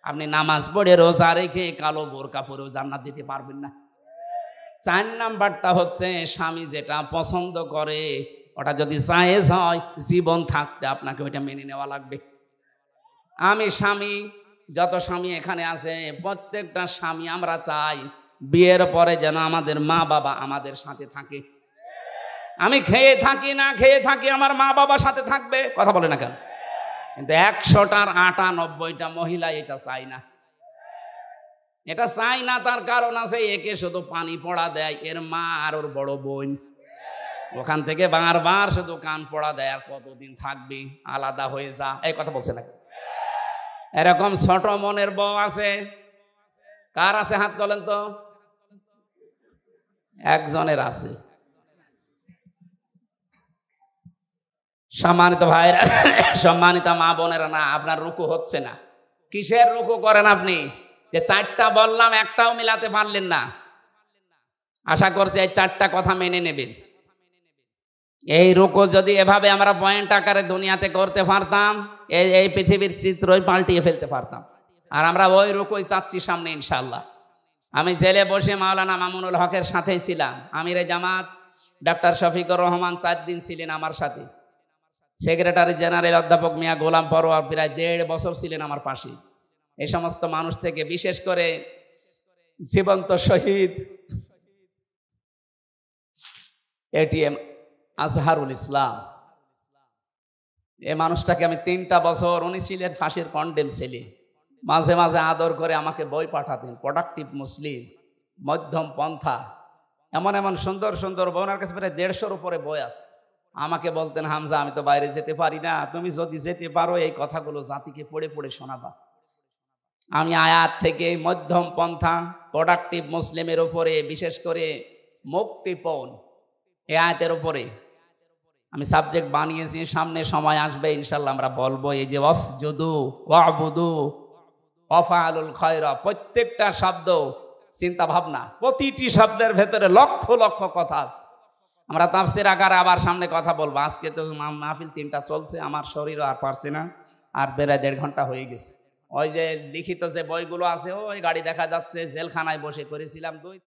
আপনি নামাজ পড়ে রোজা রেখে কালো বোরকা পরেও জান্নাত যেতে পারবেন না। 4 নাম্বারটা হচ্ছে স্বামী যেটা পছন্দ করে ওটা যদি জায়েজ হয়, জীবন থাকতে আপনাকে ওইটা মেনে নেওয়া লাগবে। আমি স্বামী, যত স্বামী এখানে আছে প্রত্যেকটা স্বামী আমরা চাই বিয়ের পরে যেন আমাদের মা বাবা আমাদের সাথে থাকে। আমি খেয়ে থাকি না খেয়ে থাকি, আমার মা বাবা সাথে থাকবে, কথা বলে না কেন? কিন্তু 100টার 98টা মহিলা এটা চাই না। এটা চাই না, তার কারণ আছে, একে শুধু পানি পড়া দেয় এর মা আর ওর বড় বোন, ওখান থেকে বারবার শুধু কান পড়া দেয়, আর কতদিন থাকবি, আলাদা হয়ে যা, এই কথা বলছে না? এরকম ছোট মনের বউ আছে? কার আছে হাত তোলেন তো? একজনের আছে। সম্মানিত ভাইরা, সম্মানিত মা বোনেরা, না আপনার রুকু হচ্ছে না। কিসের রুকু করেন আপনি? যে 4টা বললাম একটাও মিলাতে পারলেন না। আশা করছি এই 4টা কথা মেনে নেবেন। এই রুকু যদি এভাবে আমরা পয়েন্ট আকারে দুনিয়াতে করতে পারতাম, এই পৃথিবীর চিত্রই পাল্টিয়ে ফেলতে পারতাম। আর আমরা ওই রুকুই চাচ্ছি সামনে ইনশাআল্লাহ। আমি জেলে বসে মাওলানা মামুনুল হকের সাথেই ছিলাম। আমিরে জামাত ডাক্তার শফিকুর রহমান 4 দিন ছিলেন আমার সাথে। সেক্রেটারি জেনারেল অধ্যাপক মিয়া গোলাম পরোয়ার প্রায় 1.5 বছর ছিলেন আমার পাশে। এই সমস্ত মানুষ থেকে, বিশেষ করে জীবন্ত শহীদ এটিএম আজহারুল ইসলাম, এই মানুষটাকে আমি 3টা বছর, উনি ছিলেন ফাঁসির কন্ডেম ছেলে, মাঝে মাঝে আদর করে আমাকে বই পাঠাতেন, প্রোডাক্টিভ মুসলিম, মধ্যম পন্থা, এমন এমন সুন্দর সুন্দর বই, ওনার কাছে প্রায় 150-এর উপরে বই আছে। আমাকে বলতেন, হামজা আমি তো বাইরে যেতে পারি না, তুমি যদি যেতে পারো এই কথাগুলো জাতিকে পড়ে পড়ে শোনাবা। আমি আয়াত থেকে মধ্যম পন্থা, প্রোডাক্টিভ মুসলিমের উপরে, বিশেষ করে মুক্তিপণ এই আয়াতের উপরে আমি সাবজেক্ট বানিয়েছি। সামনে সময় আসবে ইনশাল্লাহ আমরা বলবো এই যে ওয়াসজুদু ওয়াবুদু ওয়াফআলুল খায়রা, প্রত্যেকটা শব্দ চিন্তা ভাবনা, প্রতিটি শব্দের ভেতরে লক্ষ লক্ষ কথা আছে। আমরা তাফসীর আকারে আবার সামনে কথা বলবো। আজকে তো মাহফিল 3টা চলছে, আমার শরীর আর পারছে না, আর প্রায় 1.5 ঘন্টা হয়ে গেছে। ওই যে লিখিত যে বইগুলো আছে, ওই গাড়ি দেখা যাচ্ছে, জেলখানায় বসে করেছিলাম 2